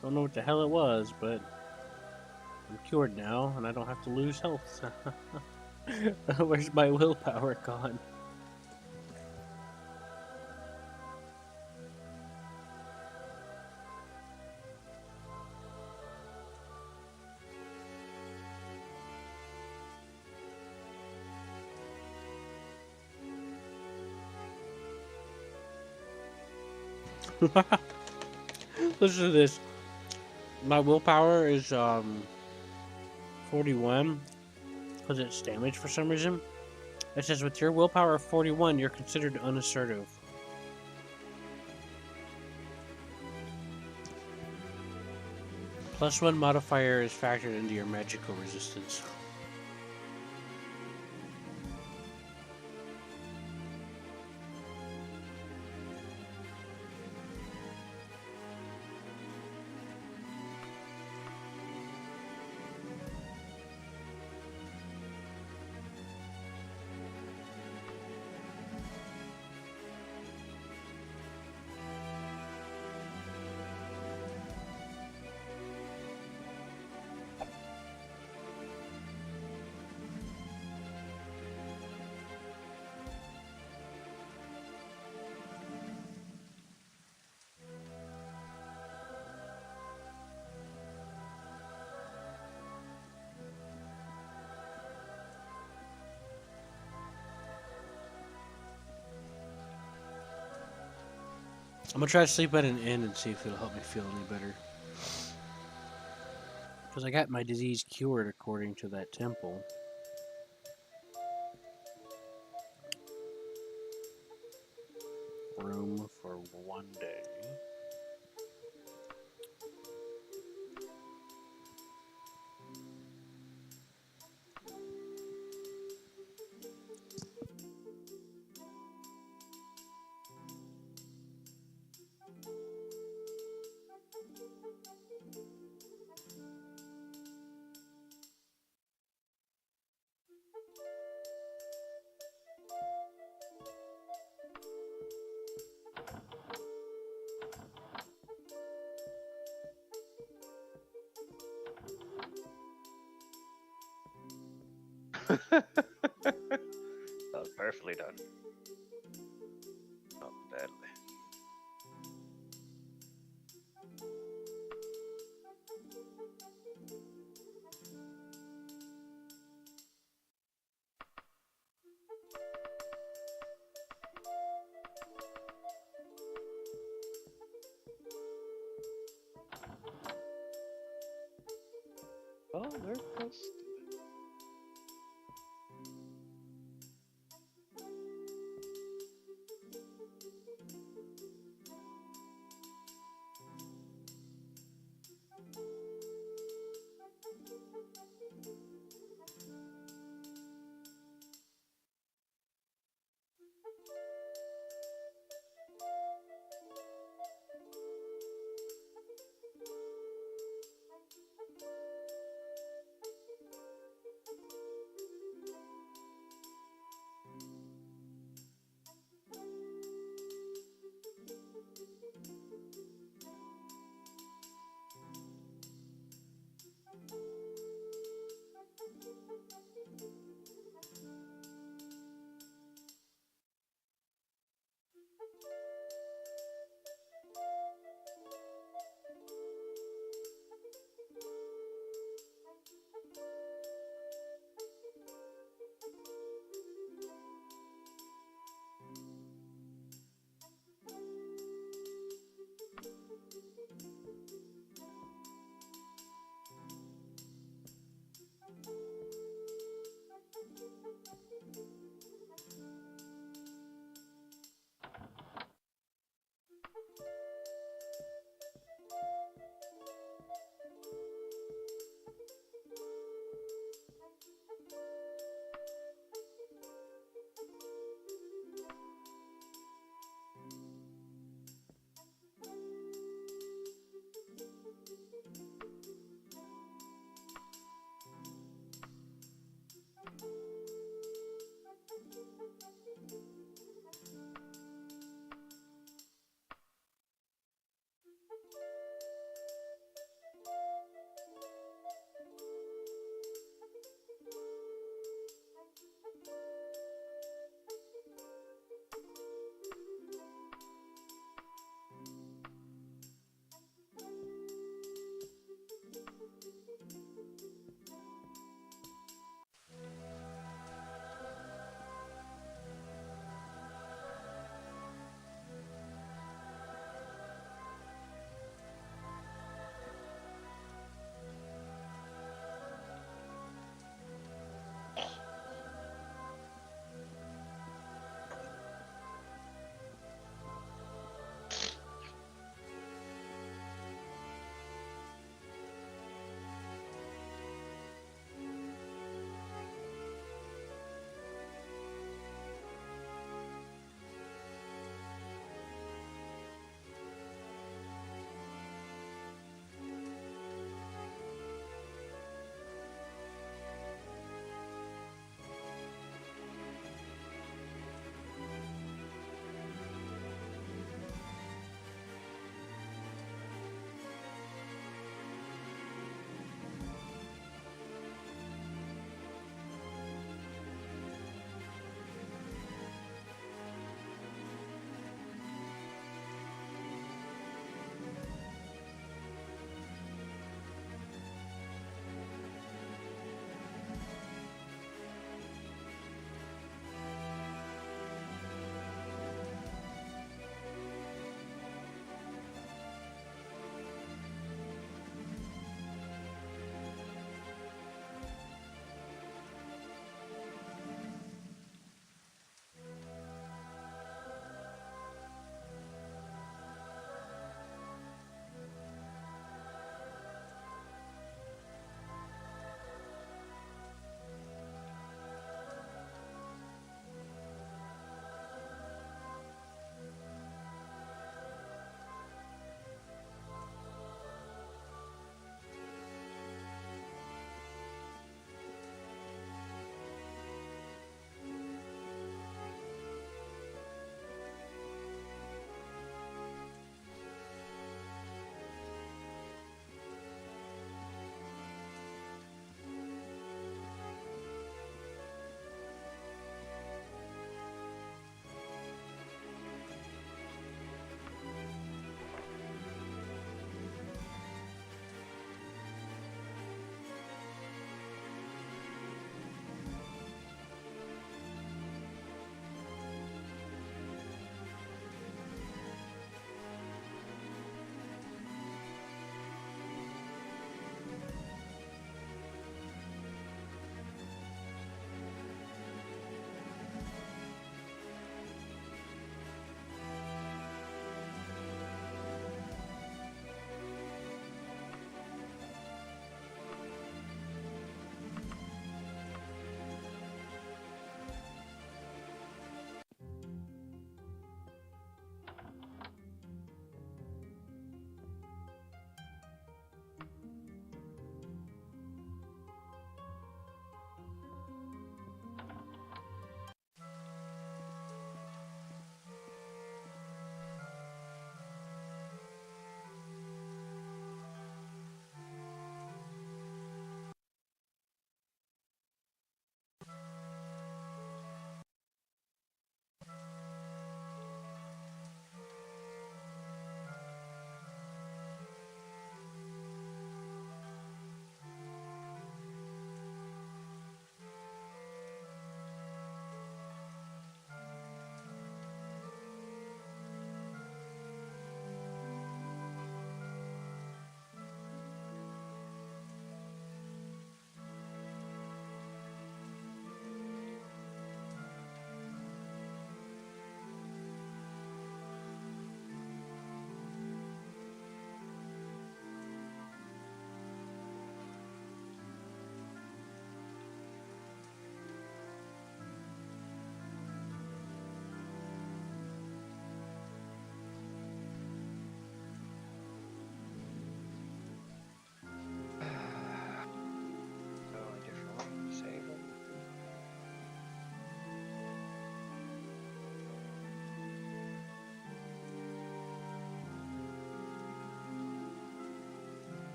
Don't know what the hell it was, but I'm cured now, and I don't have to lose health. Where's my willpower gone? Listen to this. My willpower is 41 because it's damaged for some reason. It says with your willpower of 41, you're considered unassertive. +1 modifier is factored into your magical resistance. I'm gonna try to sleep at an inn and see if it'll help me feel any better. Because I got my disease cured according to that temple. Room for 1 day. That was perfectly done. Not badly. Oh, they're close.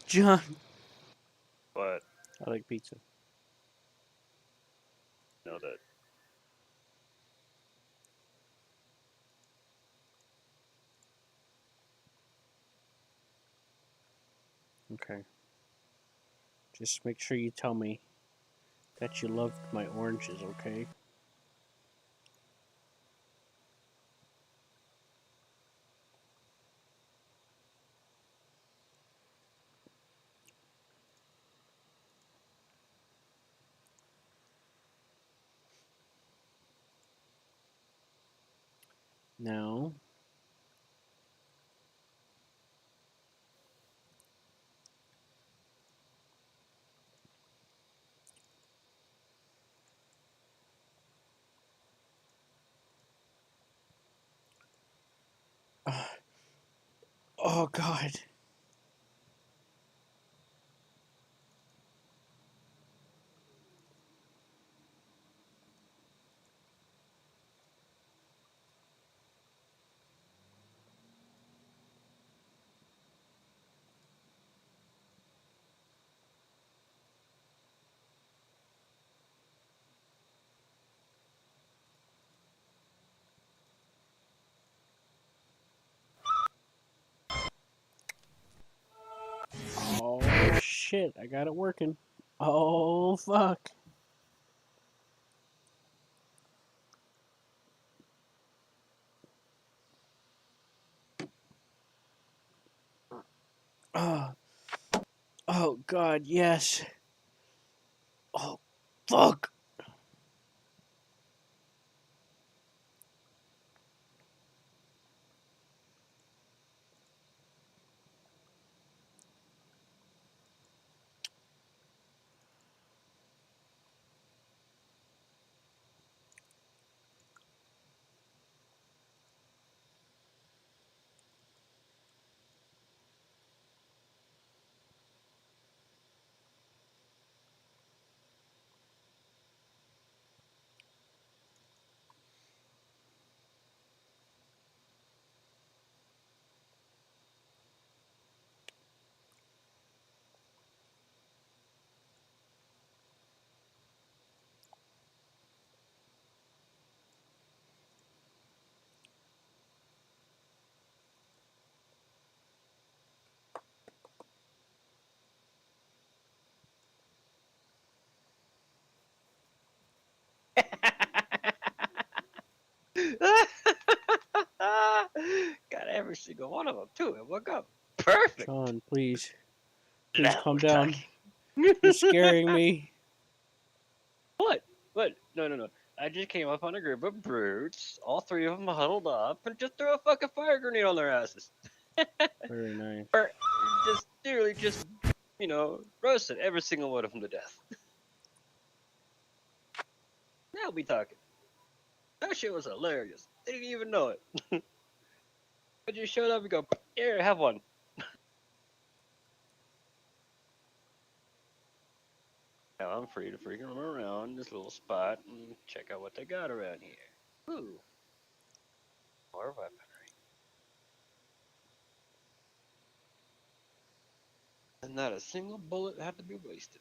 John. But I like pizza. know that. Okay. Just make sure you tell me that you loved my oranges, okay? Now, uh, oh God. Oh shit, I got it working. Oh fuck. Oh, oh God, yes. Oh fuck. Got every single one of them too. It woke up perfect. John, please. Please Now calm we're down. You're talking. scaring me. What? What? No, no, no. I just came up on a group of brutes. All three of them huddled up and just threw a fucking fire grenade on their asses. Very nice. Or just literally just, roasted every single one of them to death. Now we talking. That shit was hilarious. They didn't even know it. I just showed up and go, here, have one. Now I'm free to freaking run around this little spot and check out what they got around here. Ooh, more weaponry. And not a single bullet had to be wasted.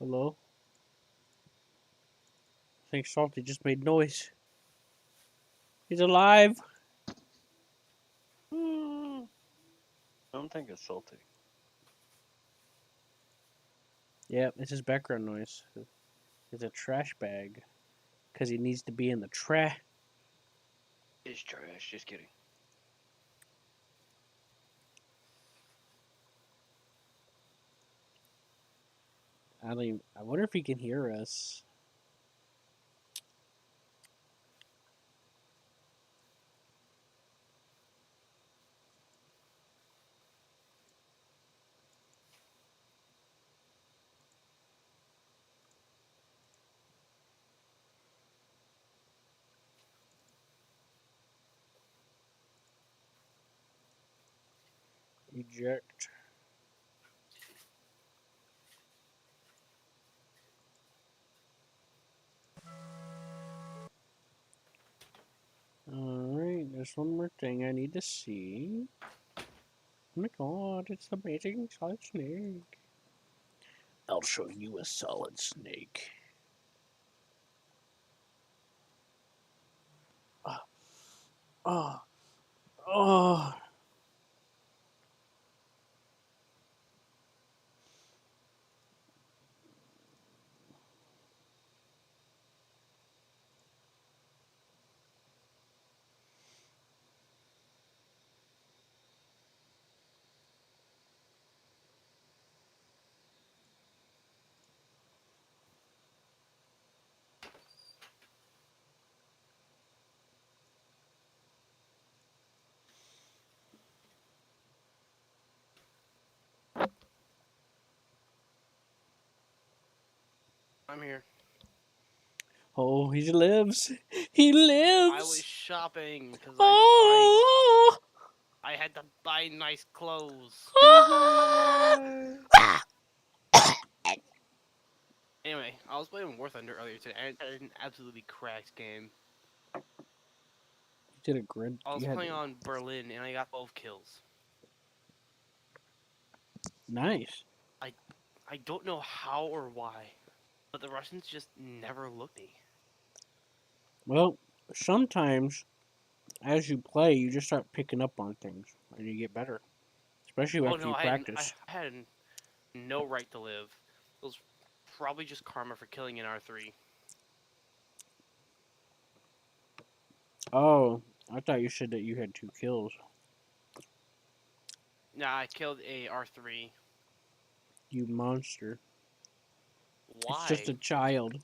Hello? I think Salty just made noise. He's alive! I don't think it's salty. Yep, it's his background noise. It's a trash bag. Because he needs to be in the trash. It's trash. Just kidding. I wonder if he can hear us. Eject. Alright, there's one more thing I need to see. Oh my god, it's the amazing solid snake. I'll show you a solid snake. Oh, oh, oh. I'm here. Oh, he lives. He lives. I was shopping because Oh. I had to buy nice clothes. Anyway, I was playing War Thunder earlier today, and it's an absolutely cracked game. You did a grid. I was You had playing on Berlin, and I got 12 kills. nice. I don't know how or why, but the Russians just never look me. Well, sometimes as you play, you just start picking up on things, and you get better. Especially Oh after no, you I practice. had no right to live. It was probably just karma for killing an R3. Oh, I thought you said that you had 2 kills. Nah, I killed a R3. You monster. It's just a Why? child.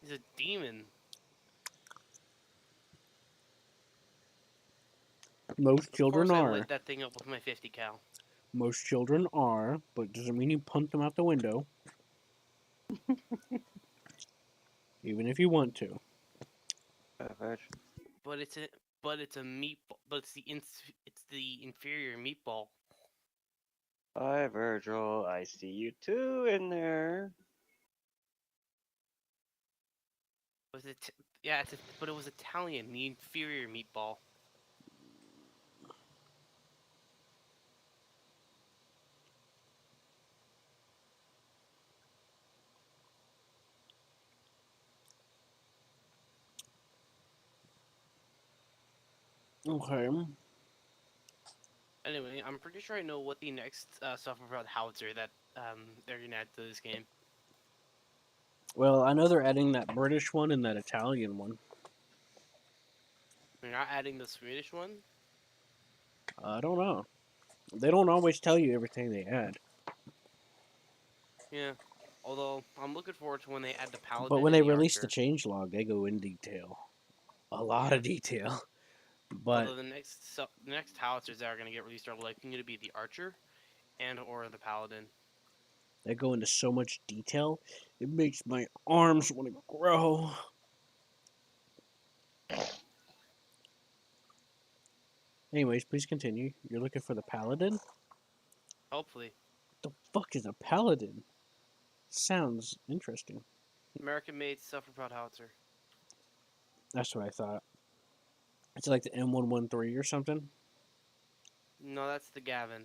He's a demon. Most Of children course, I are. lit that thing up with my 50 cal. Most children are, but doesn't mean you punt them out the window. Even if you want to. But it's a meatball. But it's the inferior meatball. Hi, Virgil. I see you too in there. Was it? Yeah, but it was Italian, the inferior meatball. Okay. Anyway, I'm pretty sure I know what the next self-propelled howitzer that they're gonna add to this game. Well, I know they're adding that British one and that Italian one. They're not adding the Swedish one. I don't know. They don't always tell you everything they add. Yeah. Although I'm looking forward to when they add the But paladin when and they the release the archer. changelog, they go in detail. A lot of detail. But Although the next howitzers that are gonna get released are likely to be the archer and or the paladin. they go into so much detail, it makes my arms want to grow. Anyways, please continue. You're looking for the paladin? Hopefully, The fuck is a paladin? Sounds interesting. American-made self-propelled howitzer. That's what I thought. It's like the M113 or something. No, that's the Gavin.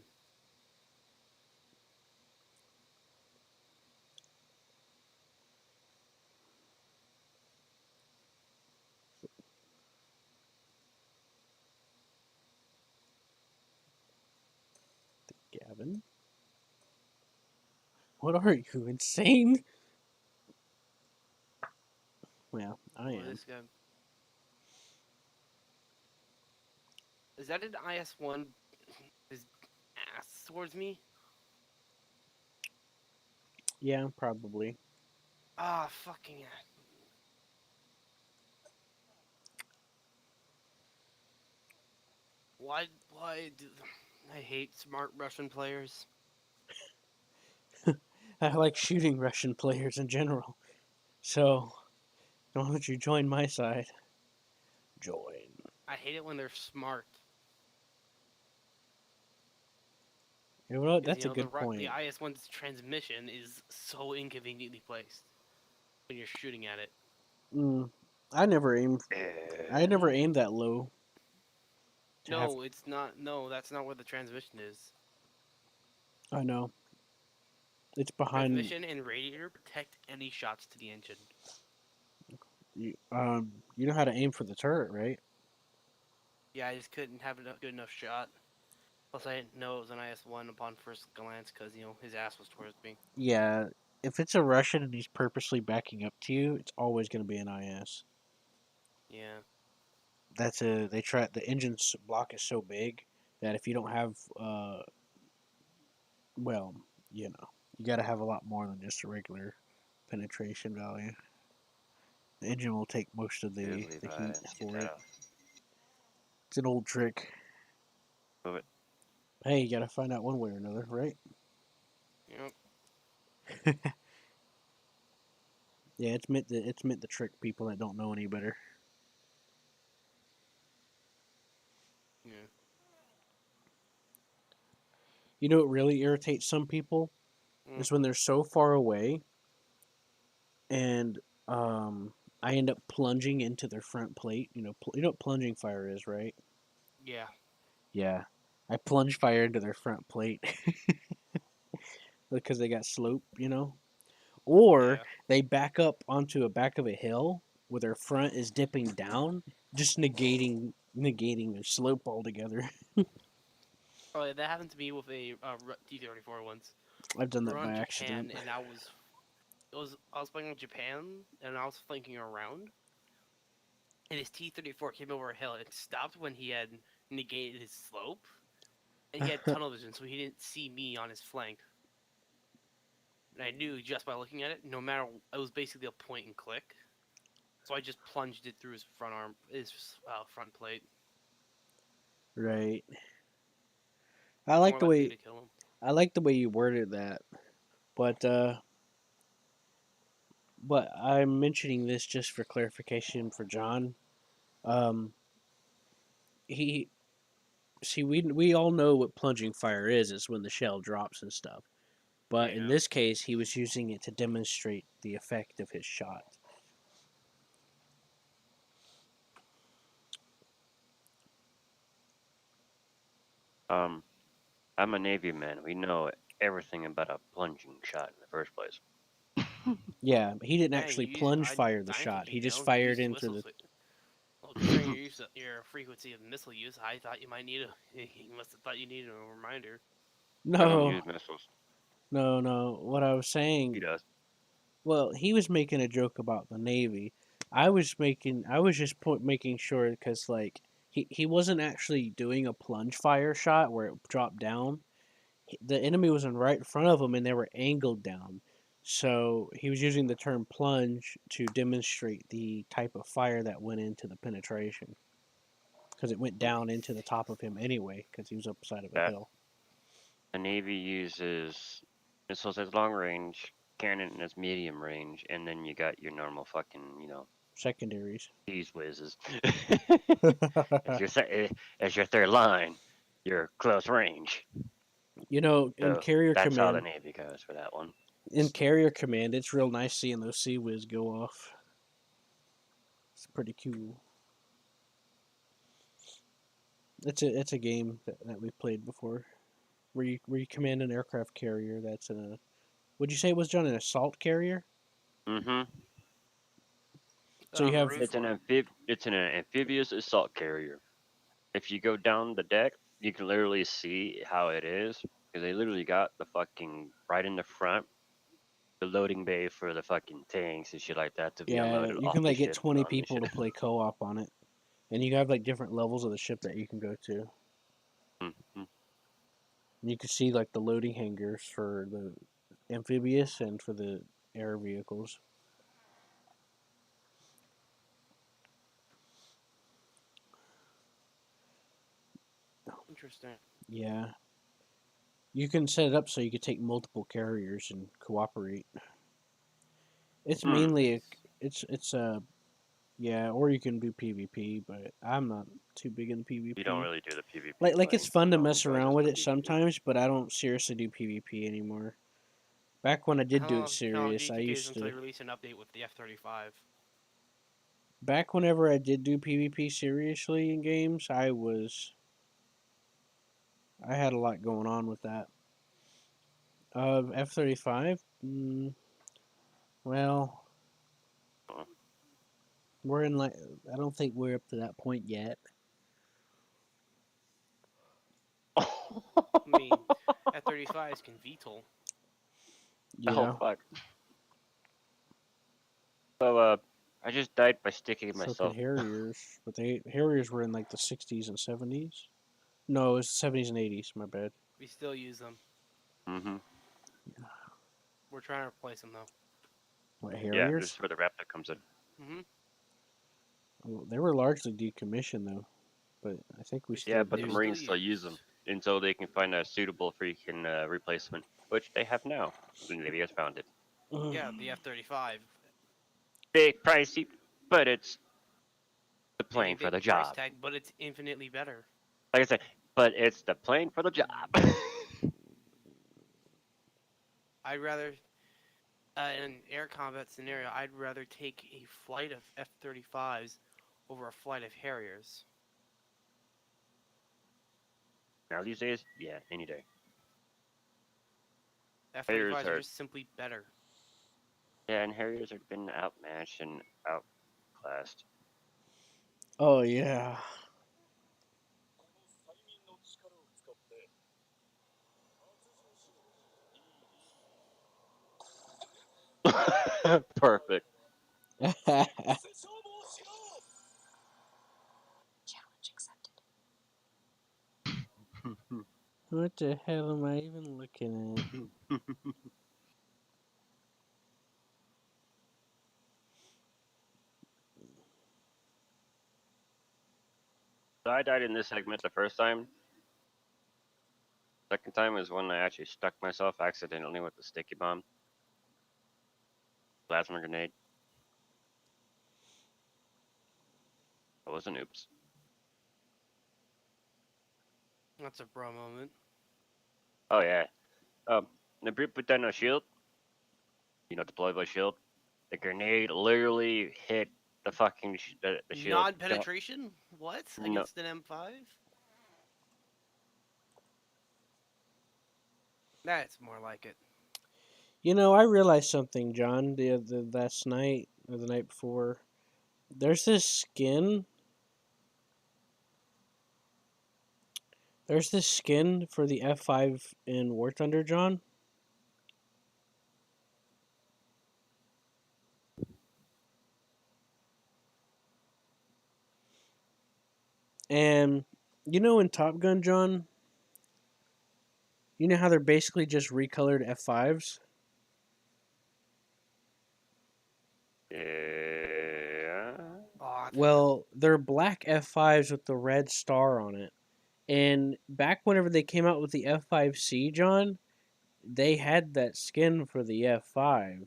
What are you, insane? Well, I Oh, am. this guy. Is that an IS-1? His ass towards me? Yeah, probably. Ah, fucking. Why? Why do? I hate smart Russian players. I like shooting Russian players in general. So, why don't you join my side? Join. I hate it when they're smart. You know what? Because That's a good the point. IS-1's transmission is so inconveniently placed when you're shooting at it. Mm, I never aimed. I never aimed that low to have. No, it's not. No, that's not where the transmission is. I know it's behind. Transmission and radiator protect any shots to the engine. You know how to aim for the turret, right? Yeah, I just couldn't have a good enough shot. Plus, I didn't know it was an IS-1 upon first glance because his ass was towards me. Yeah. If it's a Russian and he's purposely backing up to you, it's always going to be an IS. Yeah. That's a they try the engine's block is so big that if you don't have well, you know, you got to have a lot more than just a regular penetration value. The engine will take most of Good the Levi. heat Let's get for that it. off. It's an old trick. Move it. Hey, you got to find out one way or another, right? Yep. Yeah, it's meant to trick people that don't know any better. Yeah. You know what really irritates some people Mm. is when they're so far away and I end up plunging into their front plate. You know what plunging fire is, right? Yeah. Yeah, I plunge fire into their front plate because they got slope, or Yeah. they back up onto a back of a hill where their front is dipping down, just negating their slope altogether. Oh, that happened to me with a T-34 once. I've done We that were by on Japan, accident. and I was playing on Japan, and I was flanking around, and his T-34 came over a hill. It stopped when he had negated his slope, and he had tunnel vision, so he didn't see me on his flank. And I knew just by looking at it, no matter it was basically a point and click. So I just plunged it through his front plate. Right. I More like the likely way to kill him. I like the way you worded that, but I'm mentioning this just for clarification for John. Um, he see we all know what plunging fire is. It's when the shell drops and stuff. But in Yeah. this case, he was using it to demonstrate the effect of his shot. Um, I'm a Navy man. We know everything about a plunging shot in the first place. Yeah, he didn't Man, actually plunge fire the I didn't think shot. He you just know. You fired use into whistle. the. Well, considering your frequency of missile use, I thought you might need a. You must have thought you needed a reminder. I don't No, use missiles. no. What I was He saying, does. well, he was making a joke about the Navy. I was just making sure because like he wasn't actually doing a plunge fire shot where it dropped down. The enemy was in right in front of him and they were angled down. So he was using the term plunge to demonstrate the type of fire that went into the penetration because it went down into the top of him anyway because he was up side of a That hill. the Navy uses missiles as long range, cannon as medium range, and then you got your normal fucking, Secondaries. cheese whizzes. as your as your third line, your close range. In So carrier that's how the command, Navy goes for that one. it's real nice seeing those sea whiz go off. It's pretty cool. It's a game that we've played before, where you command an aircraft carrier that's in a. Would you say it was John an assault carrier? Mm-hmm. So you have Marine Corps. It's an amphibious assault carrier. If you go down the deck, you can literally see how it is because they literally got the fucking right in the front. the loading bay for the fucking tanks and shit like that to be Yeah, unloaded you off can the like get ship 20 on the people ship. to play co-op on it, and you have like different levels of the ship that you can go to. Mhm. And you can see like the loading hangars for the amphibious and for the air vehicles. Interesting. Yeah, you can set it up so you can take multiple carriers and cooperate. It's Hmm. mainly it's a yeah, or you can do PvP, but I'm not too big in We don't PvP. really do the PvP Like playing it's too fun to well. mess Probably around just with the it PvP. sometimes, but I don't seriously do PvP anymore. Back when I did do it How long do serious, you I think it is used until to. they release an update with the F-35? Back whenever I did do PvP seriously in games, I had a lot going on with that. F-35. Well, Oh. we're in like I don't think we're up to that point yet. I mean, F-35s can VTOL. Oh Yeah, fuck. So I just died by sticking so could myself. Harriers, but Harriers were in like the 60s and 70s. No, it was 70s and 80s. My bad. We still use them. Mm-hmm. We're trying to replace them though. What Yeah, this Harriers? is where the Raptor comes in. Hmm. Well, they were largely decommissioned though, but I think we Yeah, still but the They're do. still Marines still use used. them until they can find a suitable freaking replacement, which they have now. The Navy has found it. Yeah, the F-35. Big pricey, but it's the Maybe plane for big the price job. tag, but it's infinitely better. Like I said, but it's the plane for the job. I'd rather, in an air combat scenario, I'd rather take a flight of F-35s over a flight of Harriers. Now these days, yeah, any day. Harriers F-35s are are, just simply better. yeah, and Harriers have been outmatched and outclassed. Oh yeah. Perfect. What the hell am I even looking at? So I died in this segment the first time. Second time is when I actually stuck myself accidentally with the sticky bomb, plasma grenade. It was an oops. That's a bro moment. Oh yeah. The group put down a shield. Deployable shield. The grenade literally hit the fucking the shield. Non-penetration? What? No. Against an M5? That's more like it. You know, I realized something, John, the last night or the night before. There's this skin. There's this skin for the F5 in War Thunder, John. And you know in Top Gun, John, you know how they're basically just recolored F5s? Yeah. Oh, Well, they're black F5s with the red star on it. And back whenever they came out with the F5C, John, they had that skin for the F5.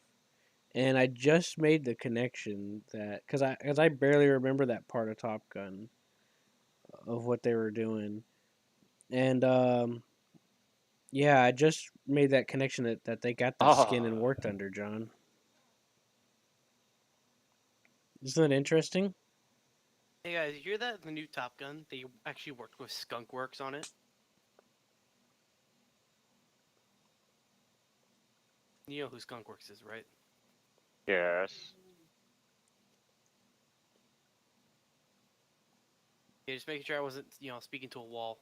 And I just made the connection that cuz I barely remember that part of Top Gun of what they were doing. And yeah, I just made that connection that they got that skin in Oh. War Thunder, John. Isn't that interesting? hey guys, you hear that? The new Top Gun? They actually worked with Skunk Works on it. You know who Skunk Works is, right? Yes. Yeah, just making sure I wasn't, speaking to a wall.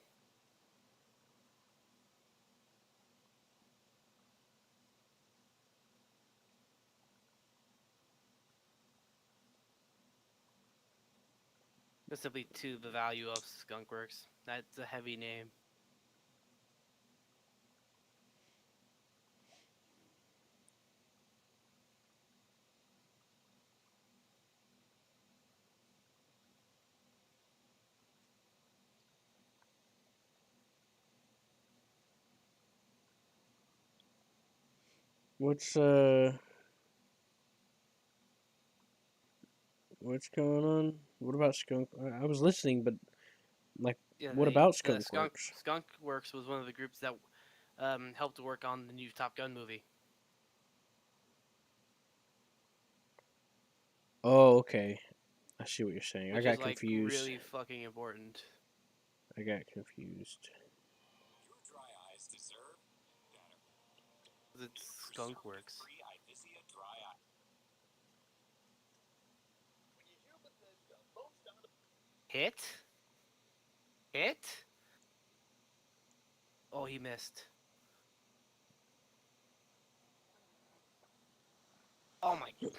Specifically to the value of Skunkworks. That's a heavy name. What's what's going on? What about Skunk? I was listening, but like, Yeah, what about the Skunk Skunkworks? Skunkworks was one of the groups that helped work on the new Top Gun movie. Oh, okay. I see what you're saying. I Which got is like confused. really fucking important. I got confused. 'Cause it's Skunkworks. Hit? Hit? Oh, he missed. Oh my god.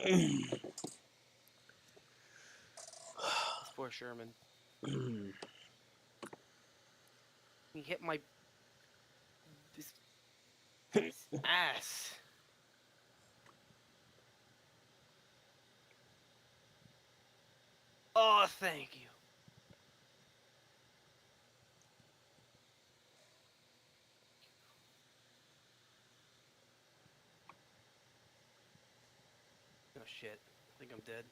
This poor Sherman. He hit my this, this ass. Oh, thank you. Oh shit. I think I'm dead.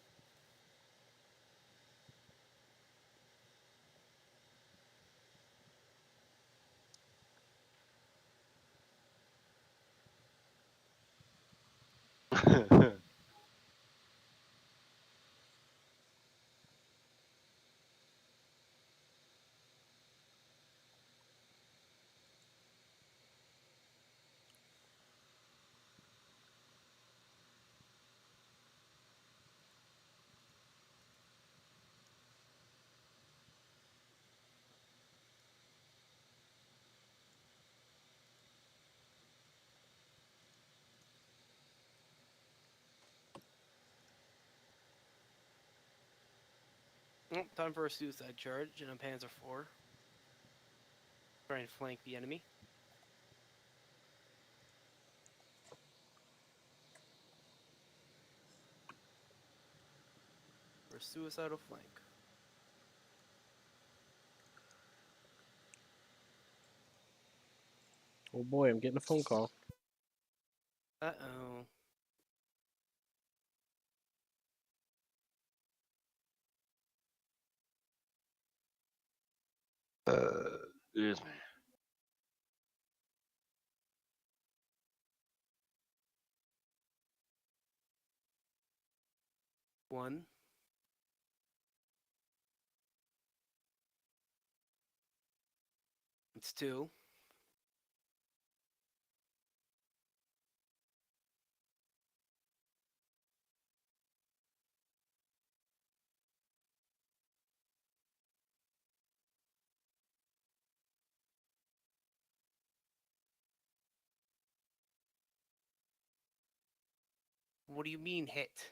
Oh, time for a suicide charge and a Panzer IV. Try and flank the enemy. For a suicidal flank. Oh boy, I'm getting a phone call. Uh-oh. Excuse me. One. It's two. What do you mean hit?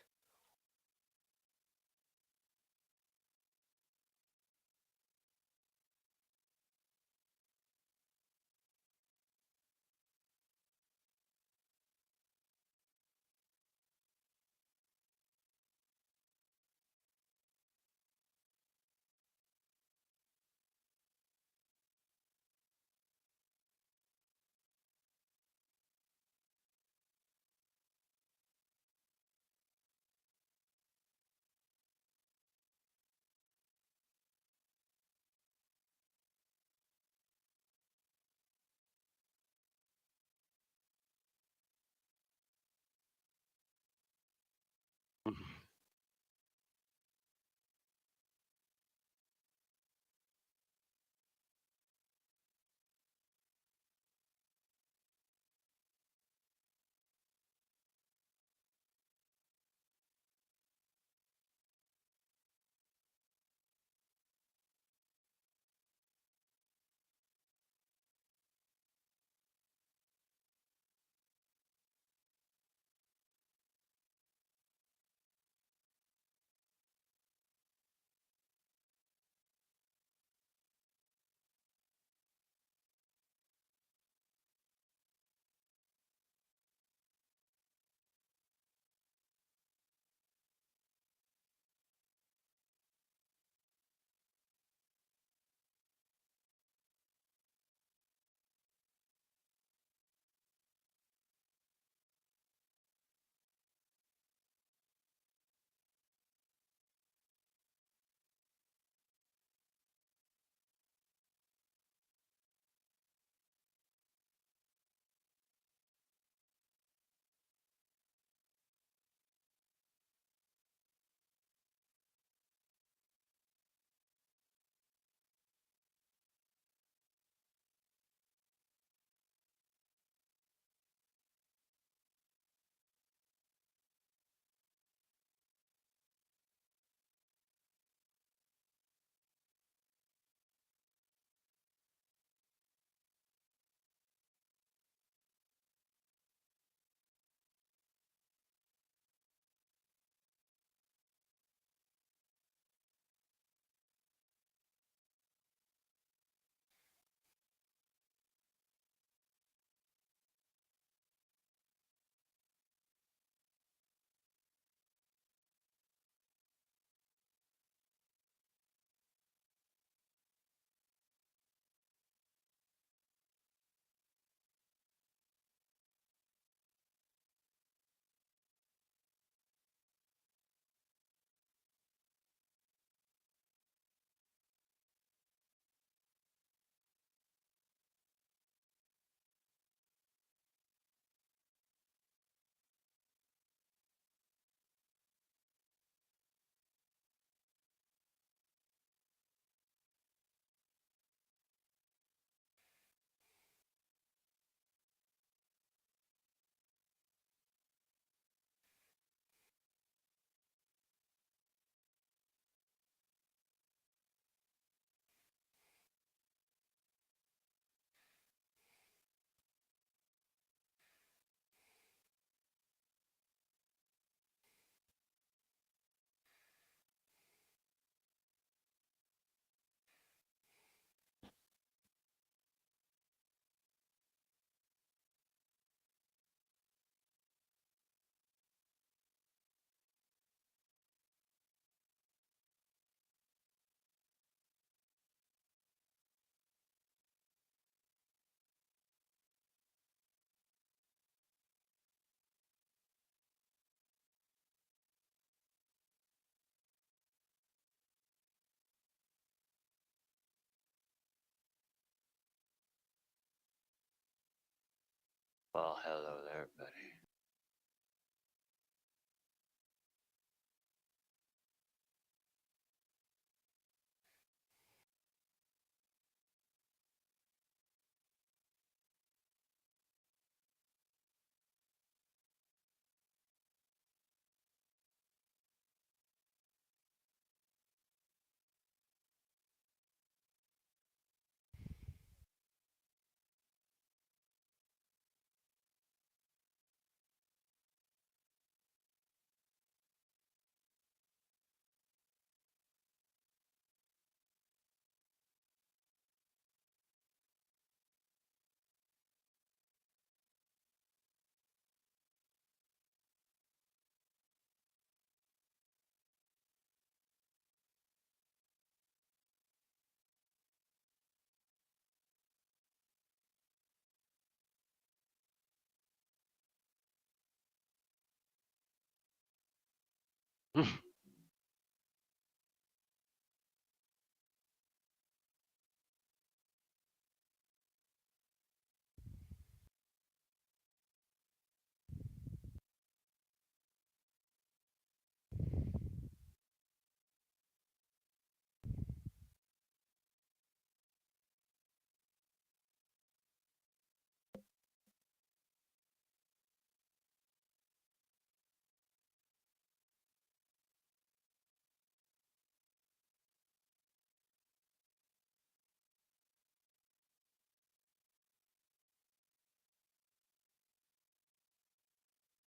Well, hello there, buddy.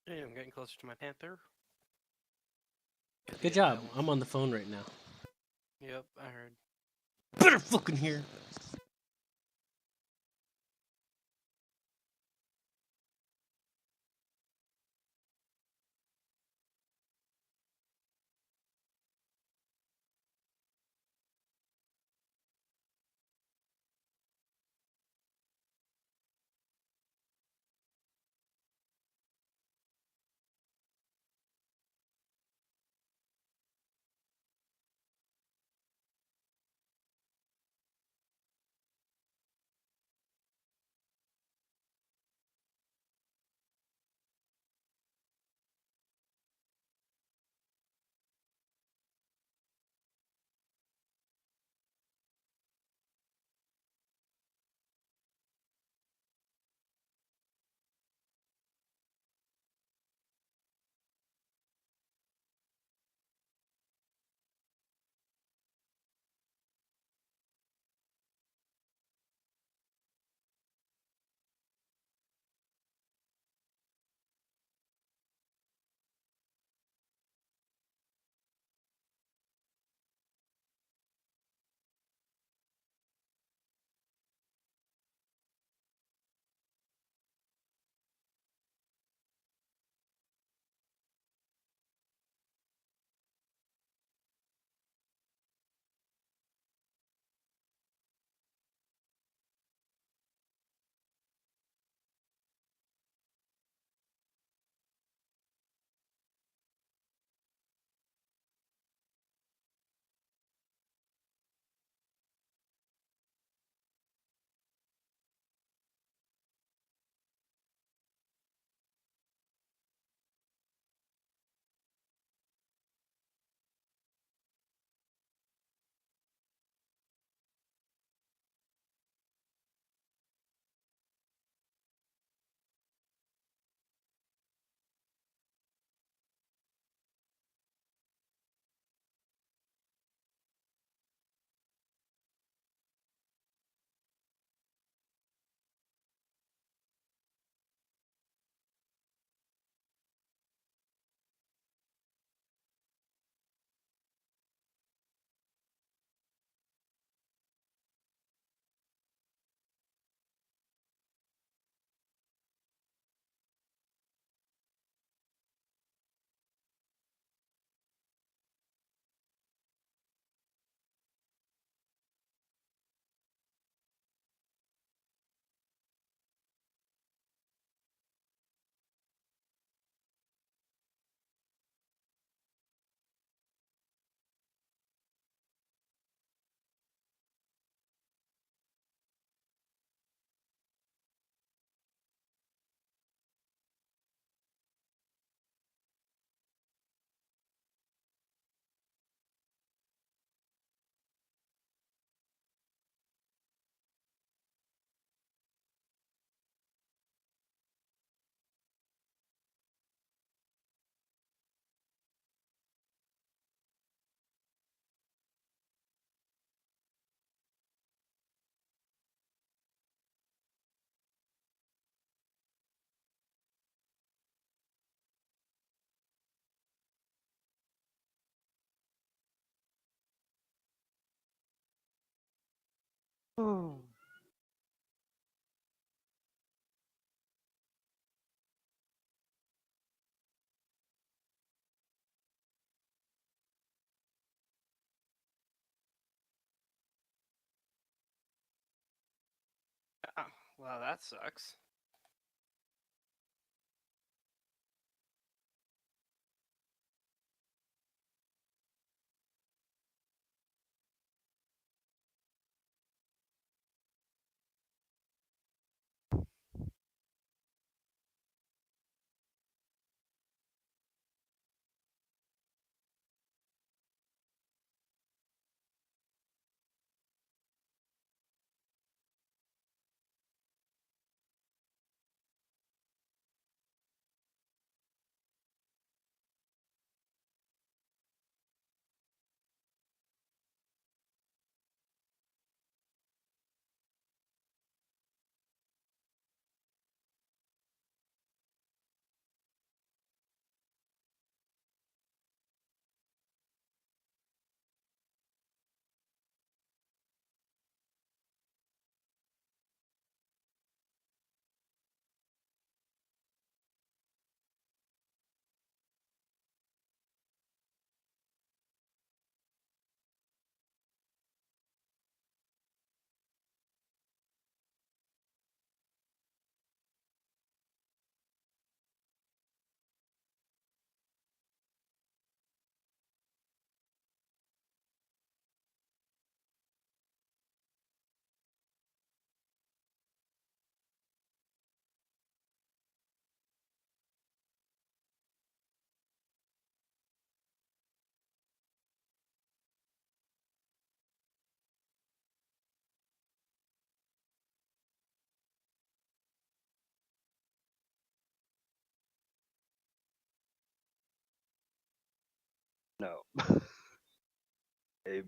Hey, I'm getting closer to my panther. Good job. I'm on the phone right now. Yep, I heard. Better fucking hear. Oh. Oh, well, that sucks. No. Amen.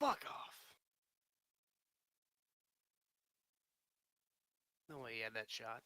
Fuck off. No way he had that shot.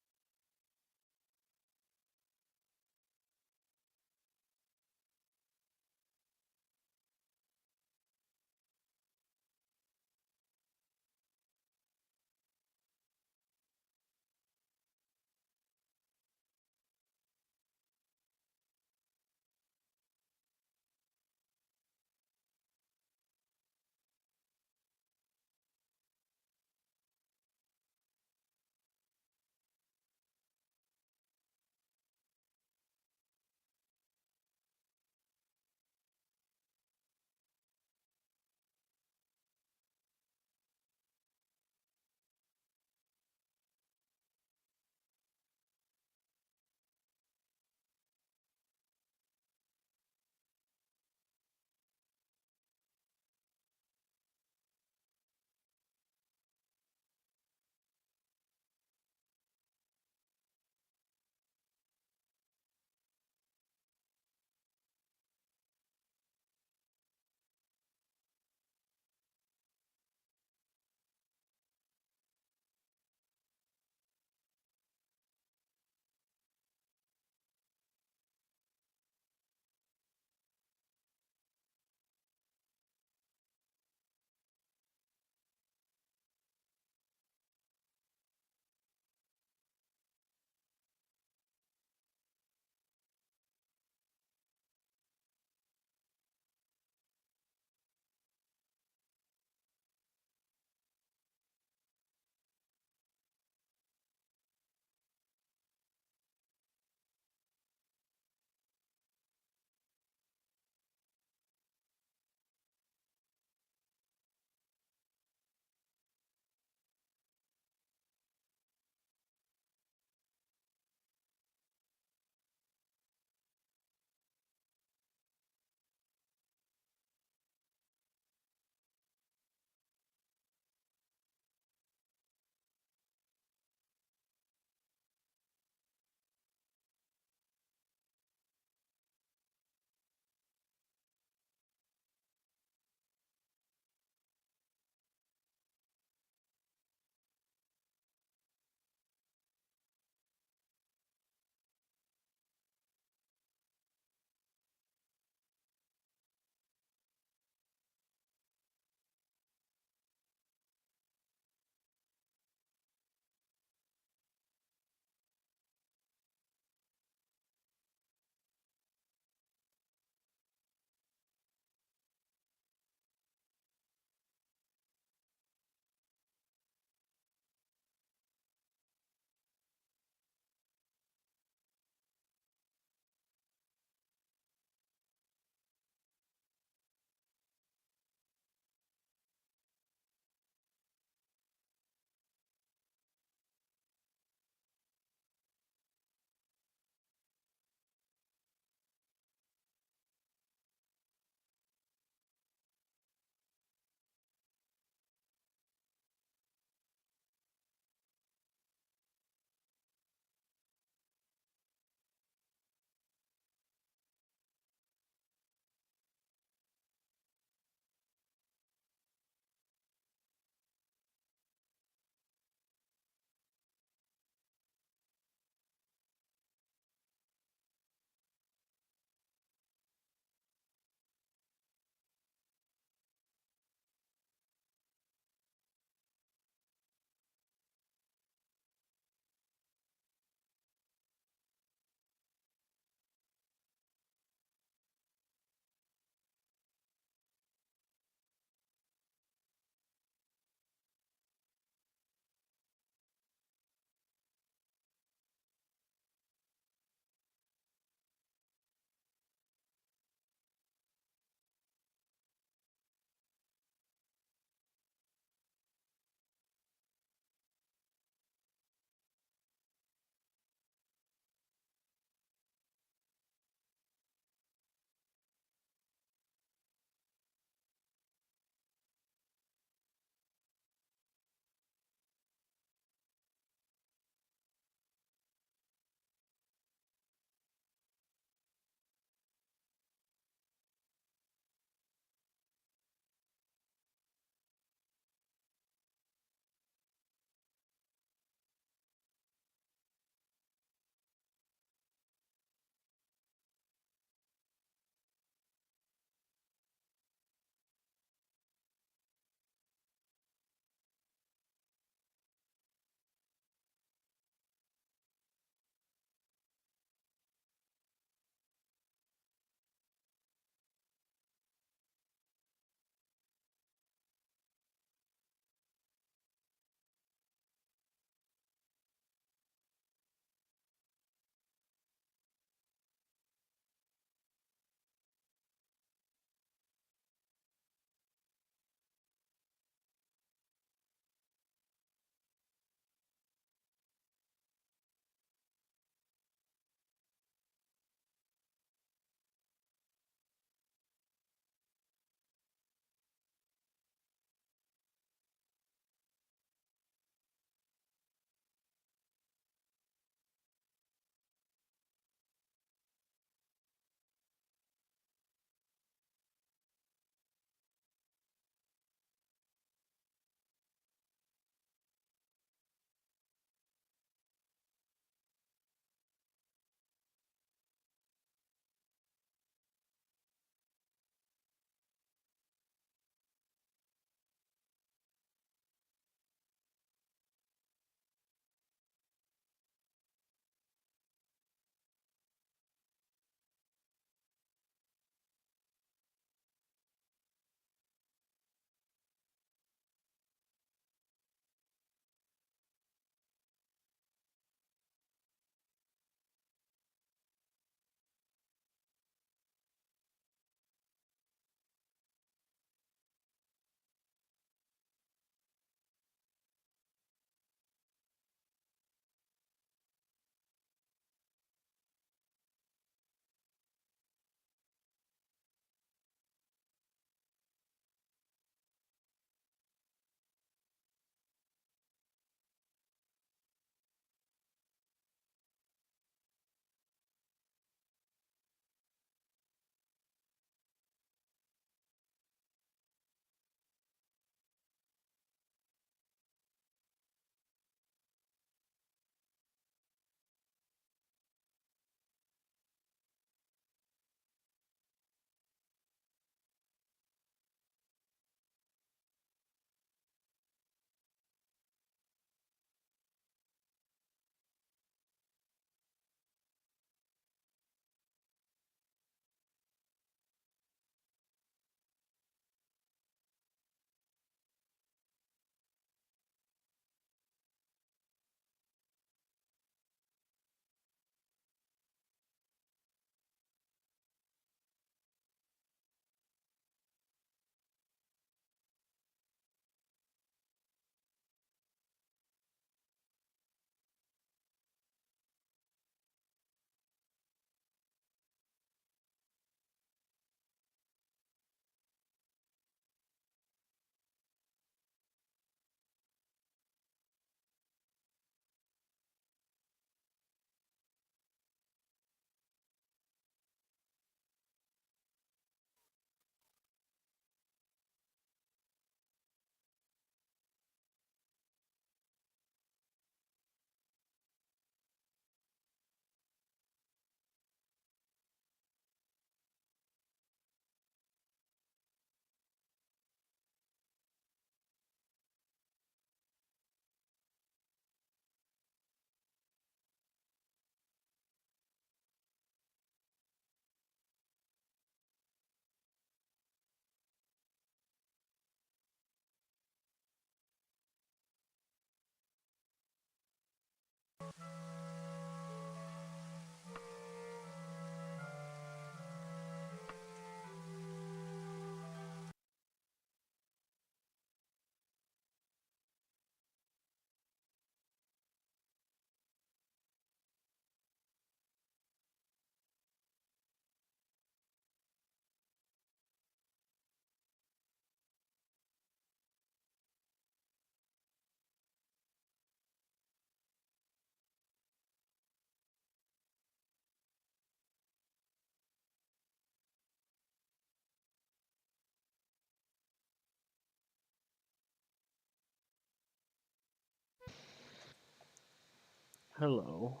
Hello.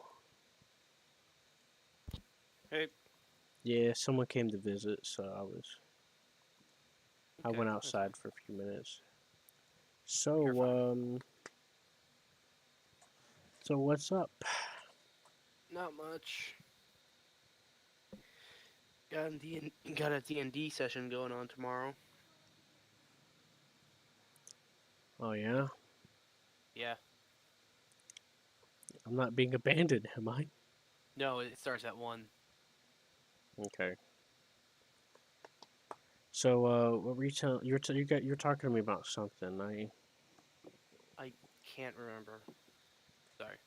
Hey. Yeah, someone came to visit, so I Okay, went that's fine. outside for a few minutes. You're So, fine. so what's up? Not much. Got a D&D session going on tomorrow. Oh yeah, Yeah. I'm not being abandoned, am I? No, it starts at 1. Okay. So, what were you telling? You're talking to me about something. I can't remember. Sorry.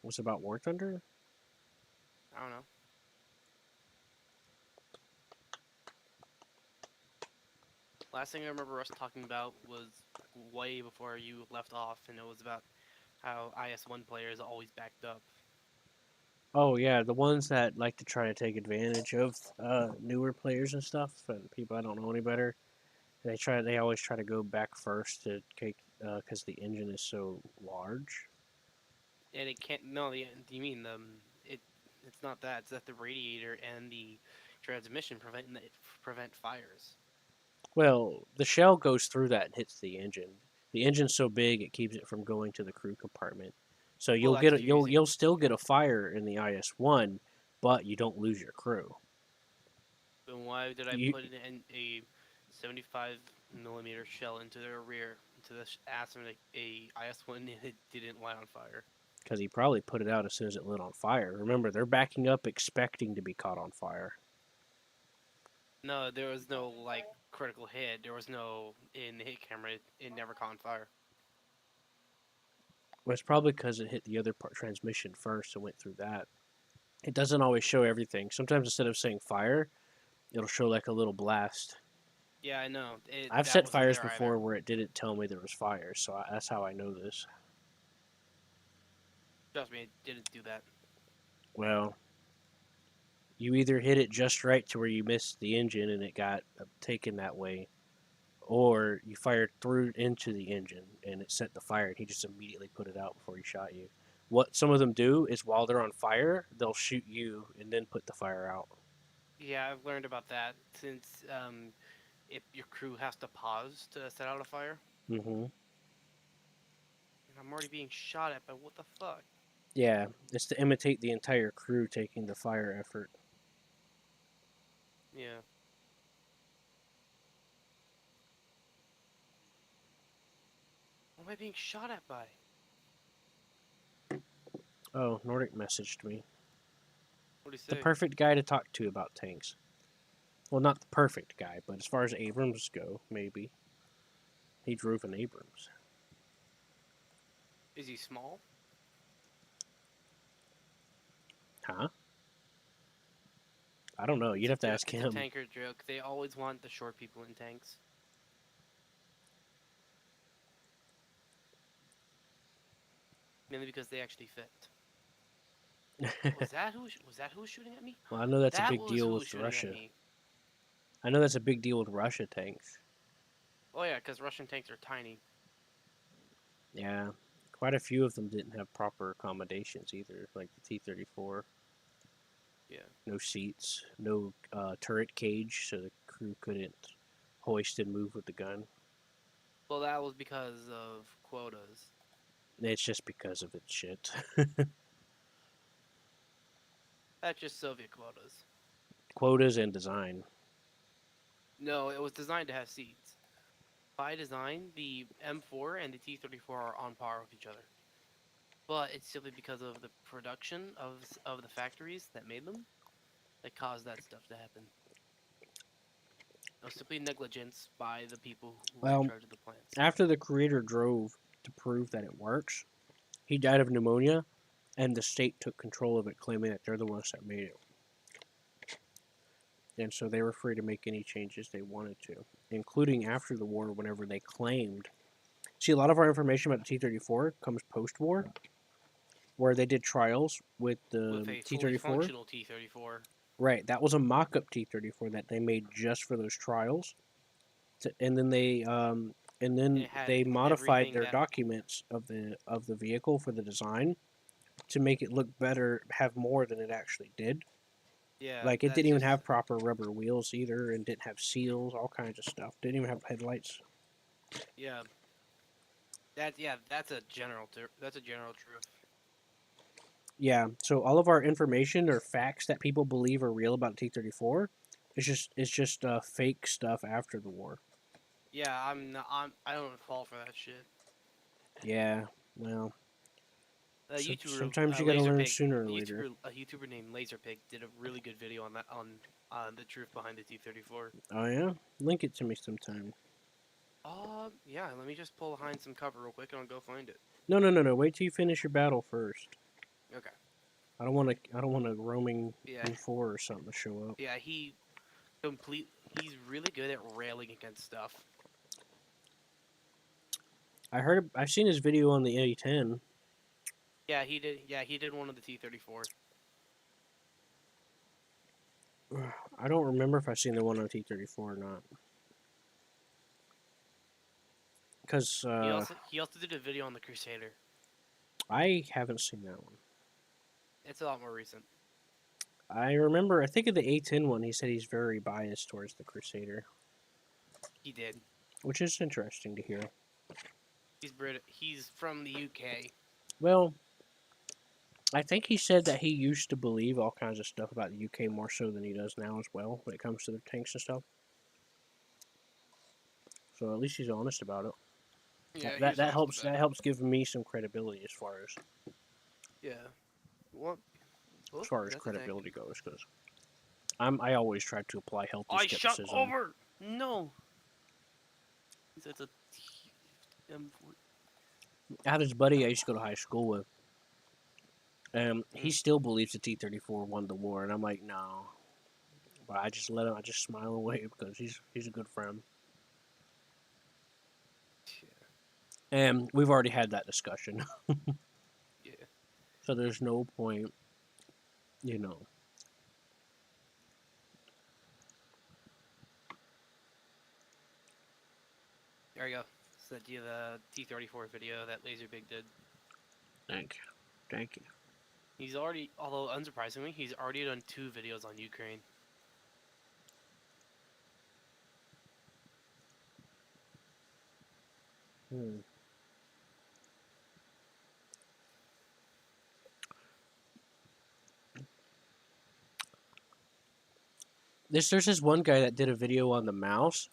Was it about War Thunder? I don't know. Last thing I remember us talking about was way before you left off, and it was about how IS-1 players always backed up. Oh yeah, the ones that like to try to take advantage of newer players and stuff, and people I don't know any better. They always try to go back first to take because the engine is so large. And it can't. No, you mean it? It's not that. It's that the radiator and the transmission prevent fires. Well, the shell goes through that and hits the engine. The engine's so big it keeps it from going to the crew compartment. So Well, that's if you're you'll using. still get a fire in the IS-1, but you don't lose your crew. Then why did I You put in a 75 millimeter shell into their rear into the ass of a IS-1 and it didn't light on fire? because he probably put it out as soon as it lit on fire. Remember, they're backing up expecting to be caught on fire. No, there was no like critical hit. There was no in the hit camera. It never caught on fire. Well, it's probably because it hit the other transmission first and went through that. It doesn't always show everything. Sometimes instead of saying fire, it'll show like a little blast. Yeah, I know. I've That set wasn't fires there either. before where it didn't tell me there was fire, so that's how I know this. Trust me, it didn't do that. Well, you either hit it just right to where you missed the engine and it got taken that way, or you fired through into the engine and it set the fire and he just immediately put it out before he shot you. What some of them do is while they're on fire, they'll shoot you and then put the fire out. Yeah, I've learned about that since if your crew has to pause to set out a fire. Mm-hmm. And I'm already being shot at, but what the fuck? Yeah, it's to imitate the entire crew taking the fire effort. Yeah. What am I being shot at by? Oh, Nordic messaged me. What do you The say? perfect guy to talk to about tanks. Well, not the perfect guy, but as far as Abrams go, maybe. He drove an Abrams. Is he small? Huh? I don't know. You'd have to ask It's a him. tanker joke. They always want the short people in tanks. Mainly because they actually fit. Was that who was shooting at me? Well, I know that's a That big was deal who was with shooting at Russia. me. I know that's a big deal with Russia tanks. Oh yeah, because Russian tanks are tiny. Yeah, quite a few of them didn't have proper accommodations either, like the T-34. Yeah. No seats, no turret cage, so the crew couldn't hoist and move with the gun. Well, that was because of quotas. It's just because of its shit. That's just Soviet quotas. Quotas and design. No, it was designed to have seats. By design, the M4 and the T-34 are on par with each other. but it's simply because of the production of the factories that made them that caused that stuff to happen. It was simply negligence by the people who were in Well, charge of the plants. after the creator drove to prove that it works, he died of pneumonia, and the state took control of it, claiming that they're the ones that made it. And so they were free to make any changes they wanted to, including after the war, whenever they claimed. See, a lot of our information about the T-34 comes post-war, where they did trials with With the a fully T-34. functional T-34. Right, that was a mock-up T-34 that they made just for those trials, and then It had they modified everything their that. documents of the vehicle for the design to make it look better, have more than it actually did. Yeah, Like, it that's didn't even just. have proper rubber wheels either, and didn't have seals, all kinds of stuff. Didn't even have headlights. Yeah. That's a that's a general truth. Yeah, so all of our information or facts that people believe are real about T-34, it's just fake stuff after the war. Yeah, I don't fall for that shit. Yeah, well, A so YouTuber, sometimes you gotta learn Laserpig, sooner or later. a YouTuber named Laserpig did a really good video on that on the truth behind the T-34. Oh yeah, link it to me sometime. Yeah. Let me just pull behind some cover real quick, and I'll go find it. No. Wait till you finish your battle first. Okay. I don't want a roaming Yeah. E4 or something to show up. Yeah. He's really good at railing against stuff. I've seen his video on the A10. Yeah, he did. Yeah, he did one of the T-34. I don't remember if I've seen the one on T-34 or not. Because He also did a video on the Crusader. I haven't seen that one. It's a lot more recent. I remember, I think of the A10 one, he said he's very biased towards the Crusader, He did. which is interesting to hear. He's from the UK. Well, I think he said that he used to believe all kinds of stuff about the UK more so than he does now as well when it comes to their tanks and stuff. So at least he's honest about it. Yeah, That helps. That helps give me some credibility Yeah. What? as Oh, far as that's a tank. credibility goes, because I always try to apply healthy I shot skepticism. over. No. That's a. I have this buddy I used to go to high school with. He still believes the T-34 won the war, and I'm like, no. But I just let him. I just smile away because he's a good friend. And we've already had that discussion. Yeah. So there's no point, you know. There you go. So the T-34 video that Laserbig did. Thank you. He's already, although unsurprisingly, he's already done 2 videos on Ukraine. There's this one guy that did a video on the mouse,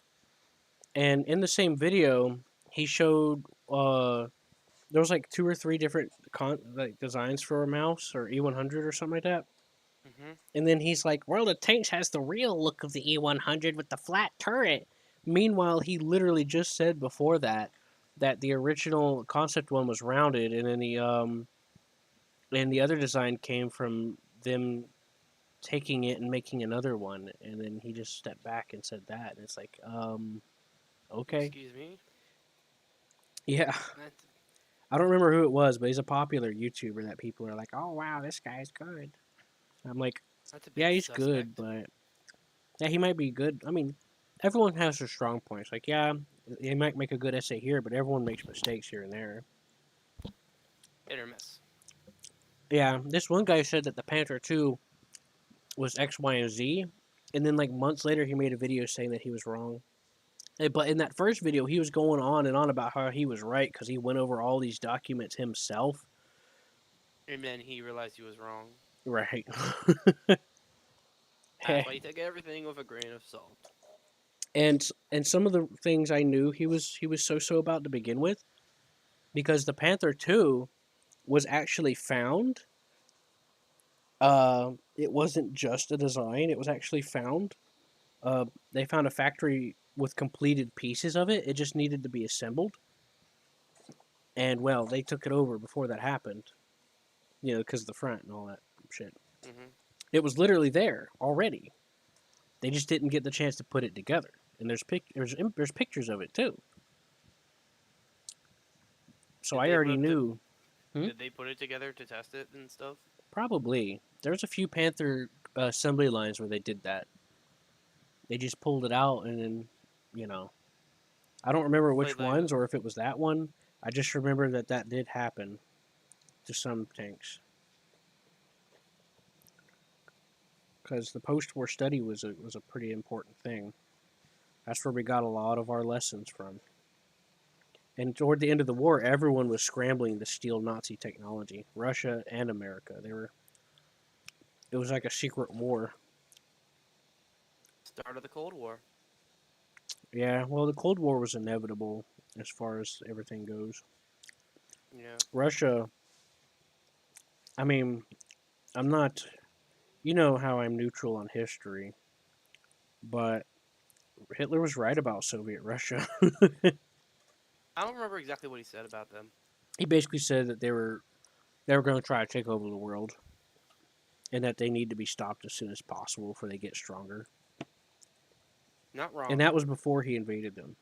and in the same video, he showed there was like 2 or 3 different designs for a mouse or E100 or something like that. And then he's like, "Well, the tanks has the real look of the E100 with the flat turret." Meanwhile, he literally just said before that the original concept one was rounded, and then the other design came from them taking it and making another one, and then he just stepped back and said that, and it's like, okay, Excuse me. yeah. I don't remember who it was, but he's a popular YouTuber that people are like, "Oh wow, this guy's good." I'm like, yeah, he's good, but yeah, he might be good. I mean, everyone has their strong points. Like, yeah, he might make a good essay here, but everyone makes mistakes here and there. Hit or miss. Yeah, this one guy said that the Panther 2 was X, Y, and Z, and then like months later, he made a video saying that he was wrong. But in that first video, he was going on and on about how he was right because he went over all these documents himself. And then he realized he was wrong. Right. That's why you take everything with a grain of salt. And some of the things I knew he was so about to begin with, because the Panther 2 was actually found. It wasn't just a design; it was actually found. They found a factory with completed pieces of it. It just needed to be assembled. And well, they took it over before that happened. You know, because of the front and all that shit. Hmm. It was literally there already. They just didn't get the chance to put it together. And there's pictures of it too. So Did I they put already up the? knew. Hmm? Did they put it together to test it and stuff? Probably there's a few Panther assembly lines where they did that. They just pulled it out and then, you know, I don't remember Played which like ones or if it was that one. I just remember that that did happen to some tanks because the post-war study was a pretty important thing. That's where we got a lot of our lessons from. And toward the end of the war, everyone was scrambling to steal Nazi technology. Russia and America. They were. It was like a secret war. start of the Cold War. Yeah, well, the Cold War was inevitable as far as everything goes. Yeah. Russia. I mean, I'm not. You know how I'm neutral on history, but Hitler was right about Soviet Russia. I don't remember exactly what he said about them. He basically said that they were going to try to take over the world, and that they need to be stopped as soon as possible before they get stronger. Not And wrong. that was before he invaded them.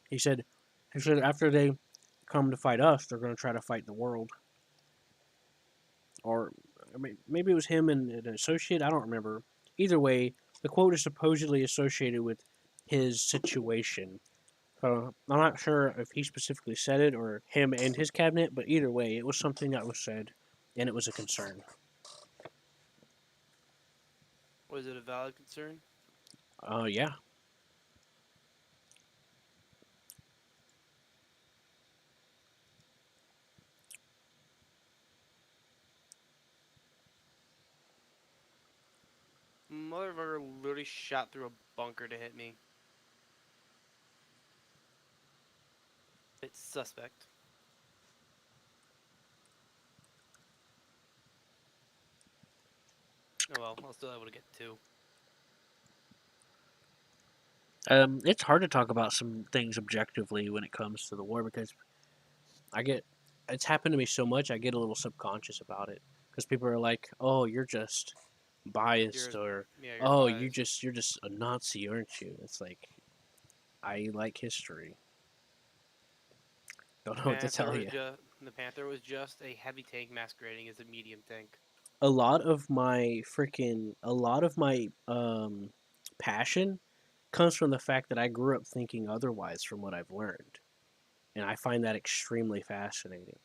He said, he said after they come to fight us, they're going to try to fight the world. Or I mean, maybe it was him and an associate. I don't remember. Either way, the quote is supposedly associated with his situation. So I'm not sure if he specifically said it or him and his cabinet, but either way, it was something that was said, and it was a concern. Was it a valid concern? Yeah. Motherfucker literally shot through a bunker to hit me. It's suspect. Oh well, I'll still able to get two. It's hard to talk about some things objectively when it comes to the war because I get it's happened to me so much. I get a little subconscious about it because people are like, "Oh, you're just You're biased," or yeah, you're "Oh, biased. you're just a Nazi, aren't you?" It's like I like history. Don't know what to tell you. The Panther was just a heavy tank masquerading as a medium tank. A lot of my passion comes from the fact that I grew up thinking otherwise from what I've learned, and I find that extremely fascinating.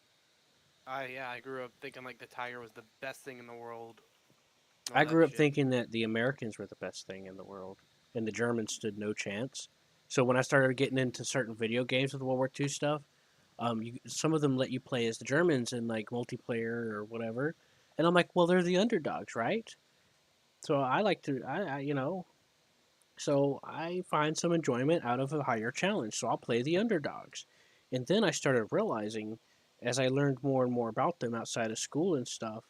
I grew up thinking like the tiger was the best thing in the world and I all that grew up shit. thinking that the Americans were the best thing in the world, and the Germans stood no chance. So when I started getting into certain video games with World War II stuff, some of them let you play as the Germans in like multiplayer or whatever, and I'm like, well, they're the underdogs, right? So I like to, so I find some enjoyment out of a higher challenge. So I'll play the underdogs, and then I started realizing, as I learned more and more about them outside of school and stuff,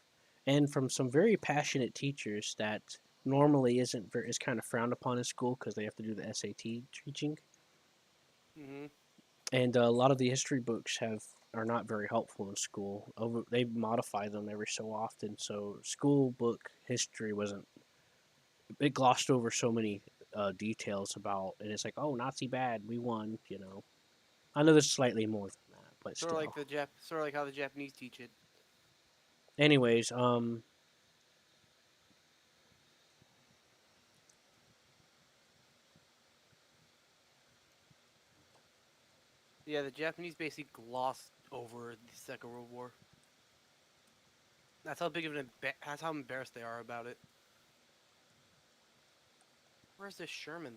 and from some very passionate teachers that normally is kind of frowned upon in school because they have to do the SAT teaching, Hmm. and a lot of the history books are not very helpful in school. They modify them every so often, so school book history wasn't. It glossed over so many details about, and it's like, oh, Nazi bad, we won. I know there's slightly more than that, but still. Sort of like how the Japanese teach it. Anyways, Yeah, the Japanese basically glossed over the Second World War. That's how embarrassed they are about it. Where's this Sherman?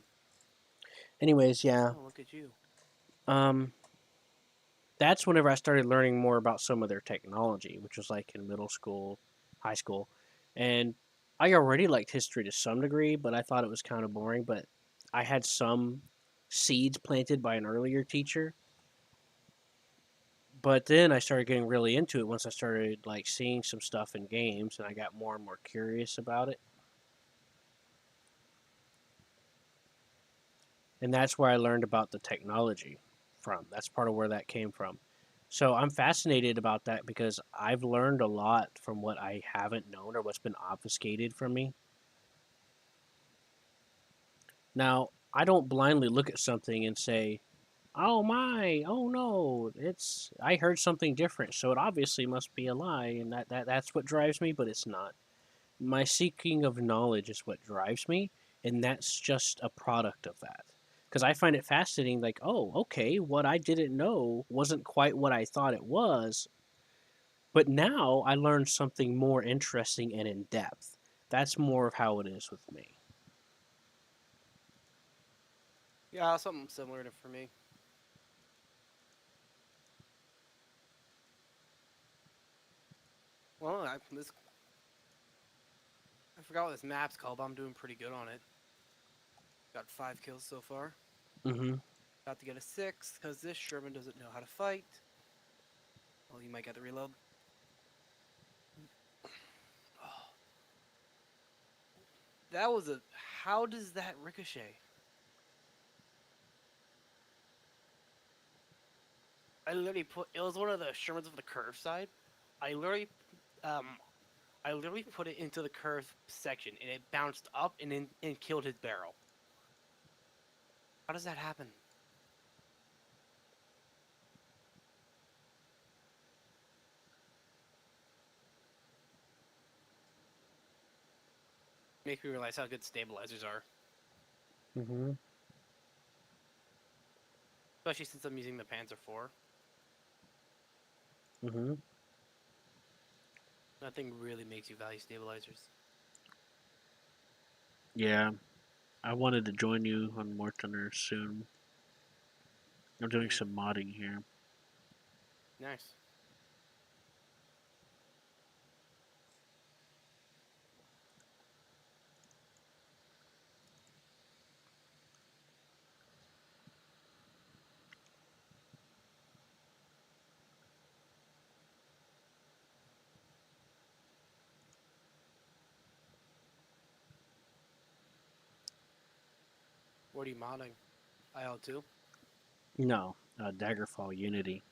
yeah. Oh, look at you. Um, that's whenever I started learning more about some of their technology, which was like in middle school, high school, and I already liked history to some degree, but I thought it was kind of boring. But I had some. seeds planted by an earlier teacher. But then I started getting really into it once I started like seeing some stuff in games, and I got more and more curious about it. And that's where I learned about the technology from. That's part of where that came from. So I'm fascinated about that because I've learned a lot from what I haven't known or what's been obfuscated from me. Now, I don't blindly look at something and say, "Oh my, oh no, it's I heard something different, so it obviously must be a lie," and that's what drives me, but it's not. My seeking of knowledge is what drives me, and that's just a product of that. Because I find it fascinating, like, oh, okay, what I didn't know wasn't quite what I thought it was, but now I learned something more interesting and in depth. That's more of how it is with me. Yeah, something similar to for me. Well, I forgot what this map's called, but I'm doing pretty good on it. Got 5 kills so far. Mm-hmm. About to get a 6 because this Sherman doesn't know how to fight. Well, you might get the reload. Oh, that was a. How does that ricochet? I literally put. It was one of the Shermans with the curve side. I literally, um, I literally put it into the curve section, and it bounced up and killed his barrel. How does that happen? Make me realize how good stabilizers are, Mm-hmm. especially since I'm using the Panzer IV. Mm-hmm. Nothing really makes you value stabilizers. Yeah, I wanted to join you on War Thunder soon. I'm doing Mm, some modding here. nice. What are you modding? IL2? No, Daggerfall Unity.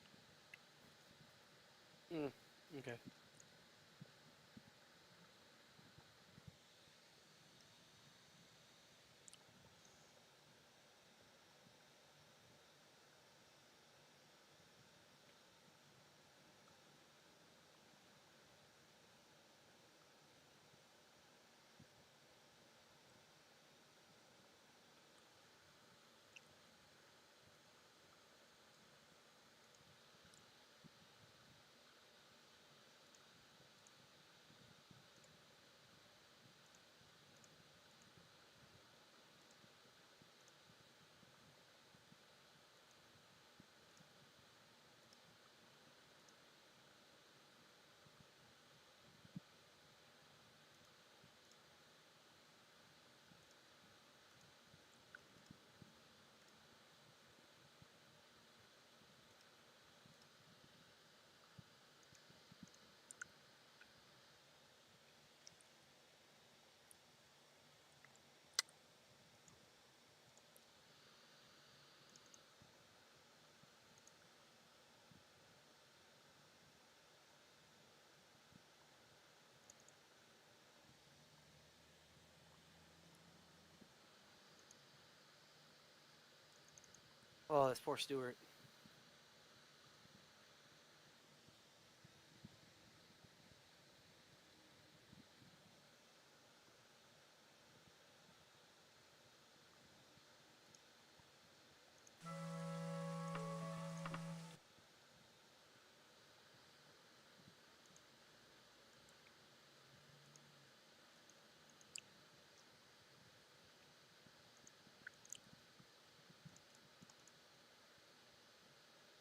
Mm, okay. Oh, this poor Stewart.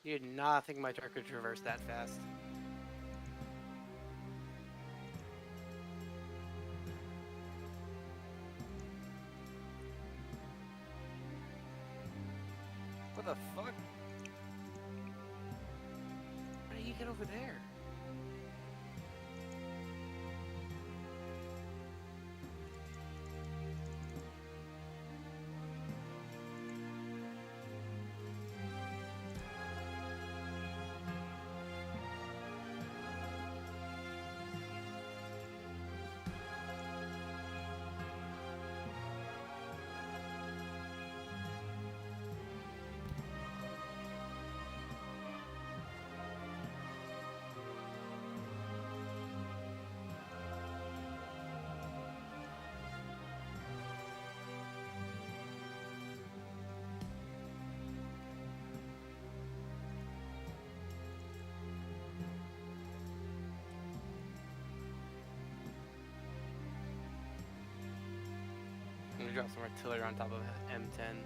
You did not think my truck could traverse that fast. What the fuck? How did he get over there? I'm gonna drop some artillery on top of M10.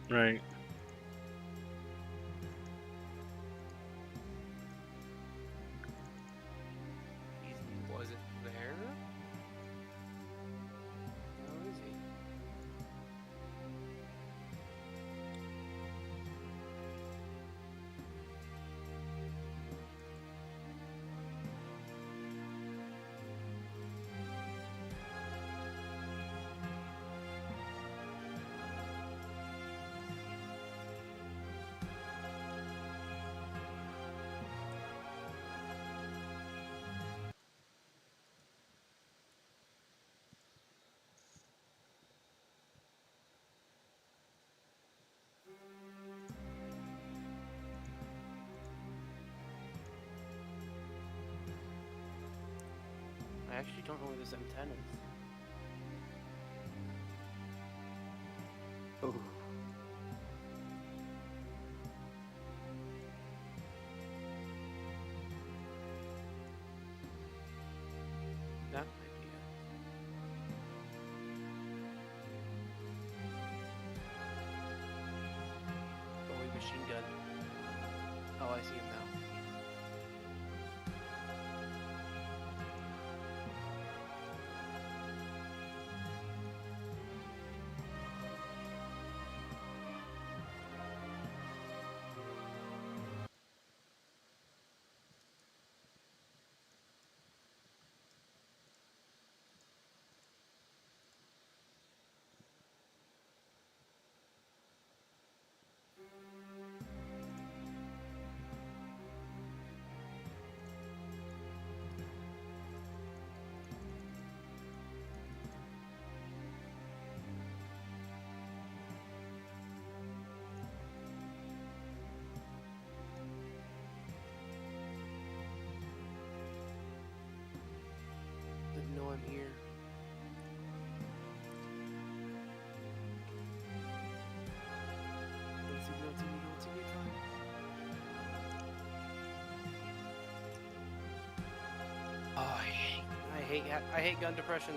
Right. He wasn't there? Where is he? I actually don't know where this M10 is. Oh. That might be it. Oh, wait, machine gun. Oh, I see him now. Didn't know I'm here. Don't see me, don't see me, don't see me, time. Oh, I hate gun depression.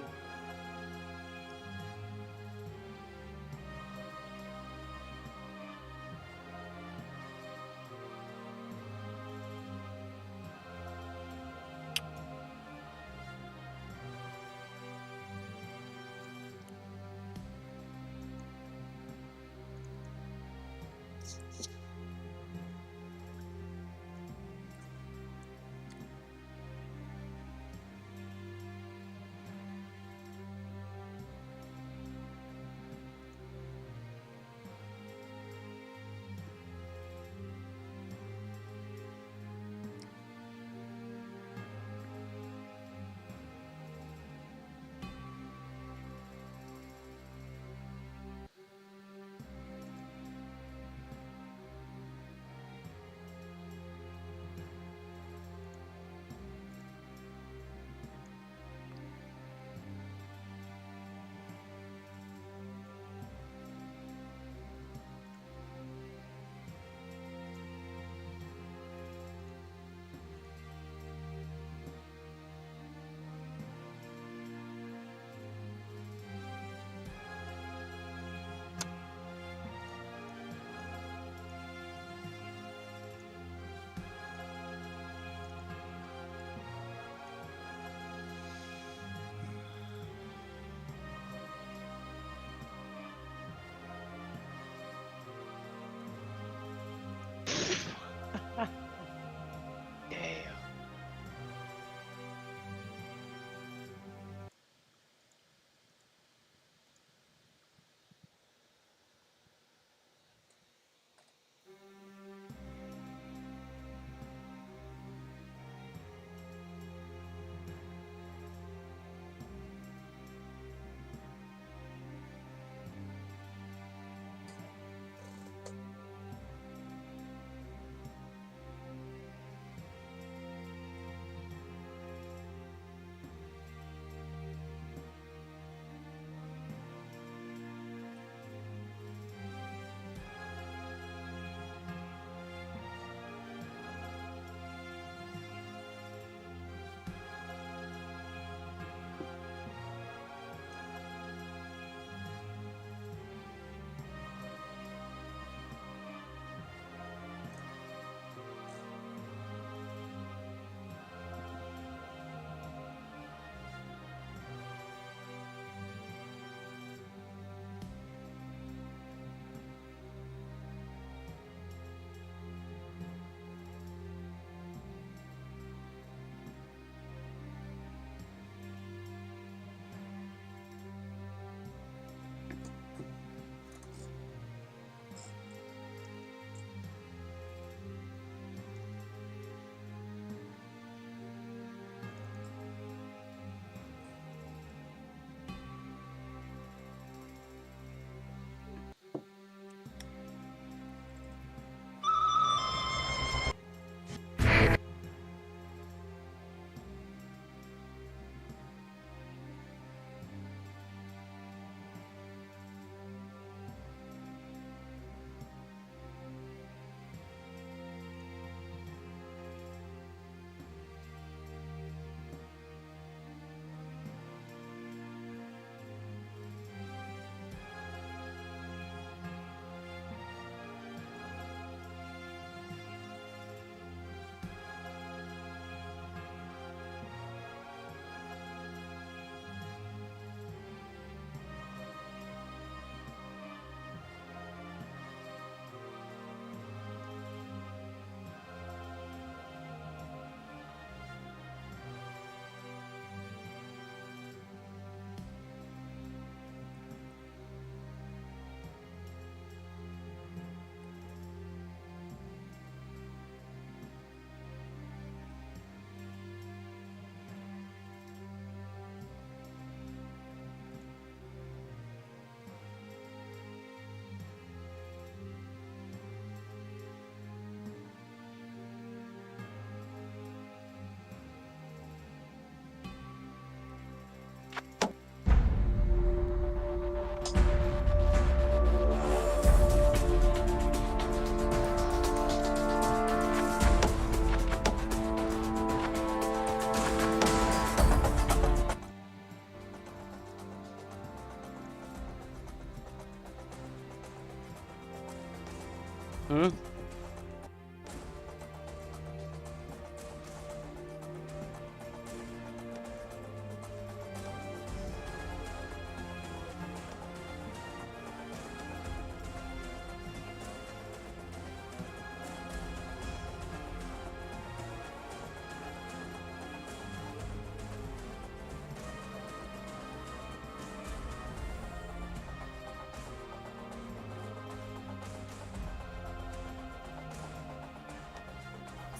Hmm?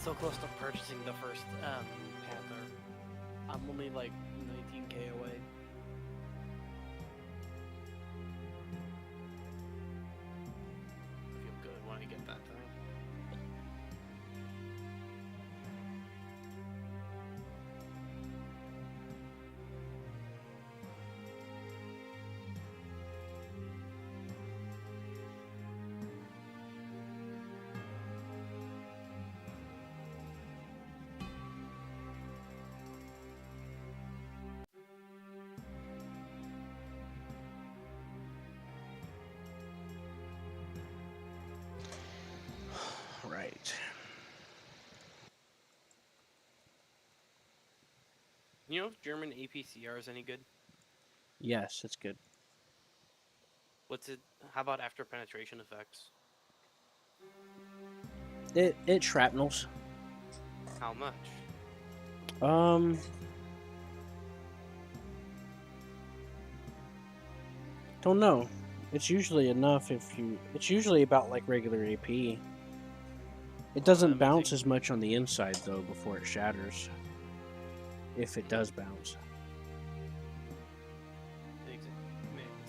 So close to purchasing the first Panther. I'm only like 19K away. I feel good when I get that thing. Right. You know if German APCR is any good? Yes, it's good. What's it? How about after penetration effects? It shrapnels. How much? Um, don't know. It's usually enough if you. It's usually about like regular AP. It doesn't That makes bounce it, as much on the inside though before it shatters. If it does bounce.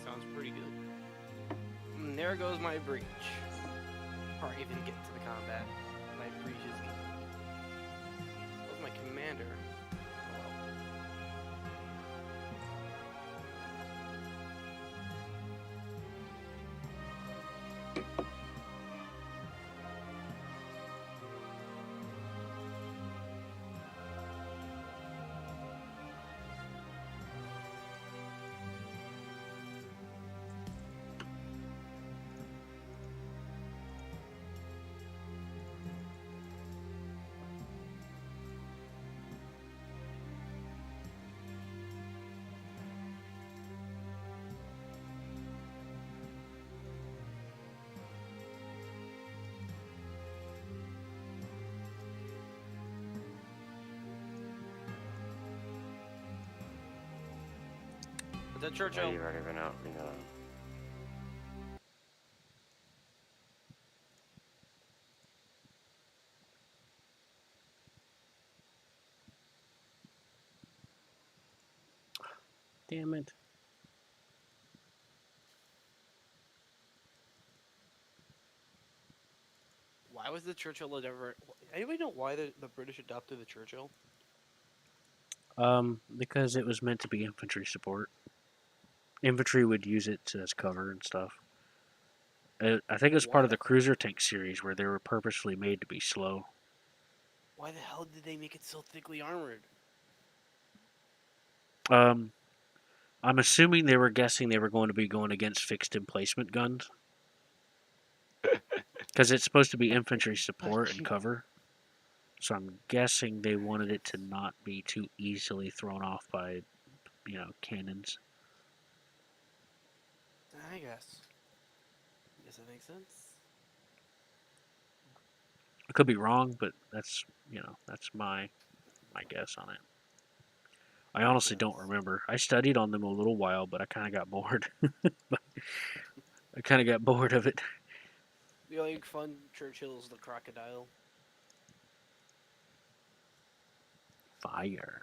sounds pretty good. And there goes my breach. Before I even get to the combat, my breach is gone. That was my commander. Oh well. Is that Oh, Churchill? you've already been out. Damn it. Why was the Churchill ever? Anybody know why the British adopted the Churchill? Because it was meant to be infantry support. Infantry would use it as cover and stuff. I think it was part Why of the the cruiser tank series where they were purposefully made to be slow. Why the hell did they make it so thickly armored? Um, I'm assuming they were guessing they were going to be going against fixed emplacement guns because it's supposed to be infantry support and cover. So I'm guessing they wanted it to not be too easily thrown off by, cannons. I guess. I guess that makes sense. I could be wrong, but that's my guess on it. I Makes honestly don't sense. remember. I studied on them a little while, but I kind of got bored. I kind of got bored of it. The only fun Churchill is the crocodile. Fire.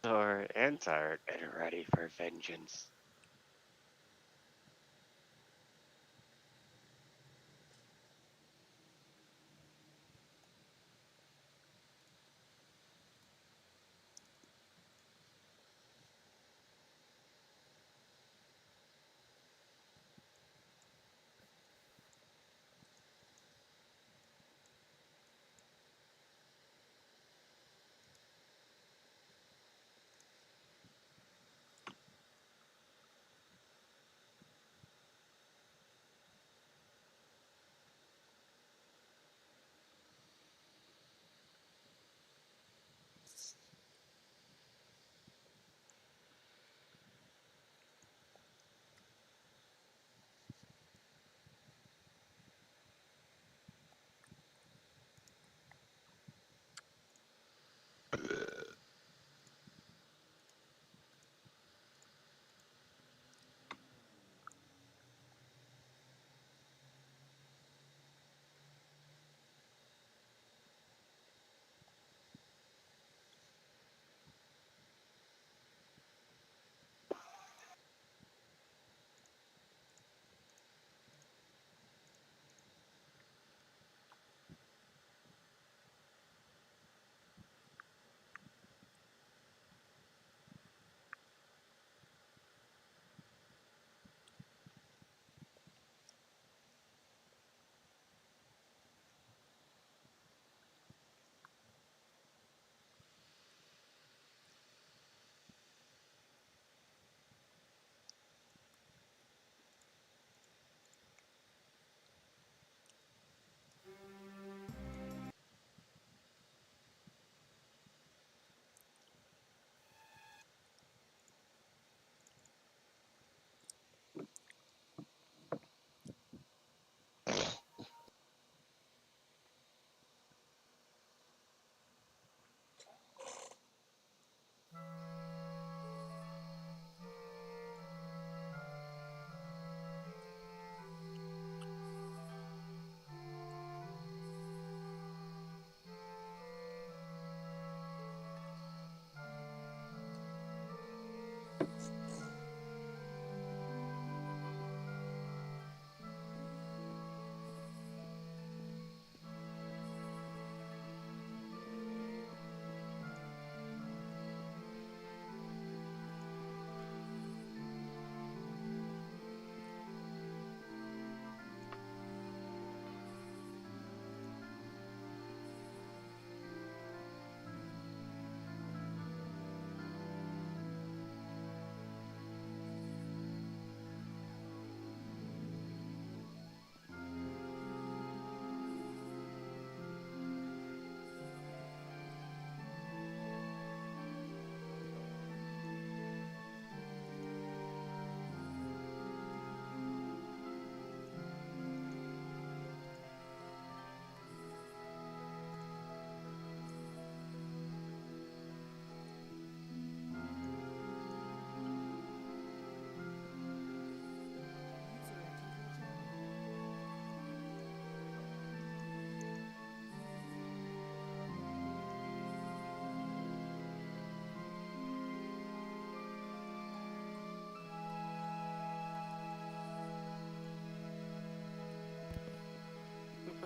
Sword and tired and ready for vengeance.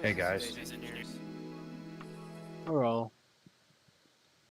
Hey guys. Engineers. We're all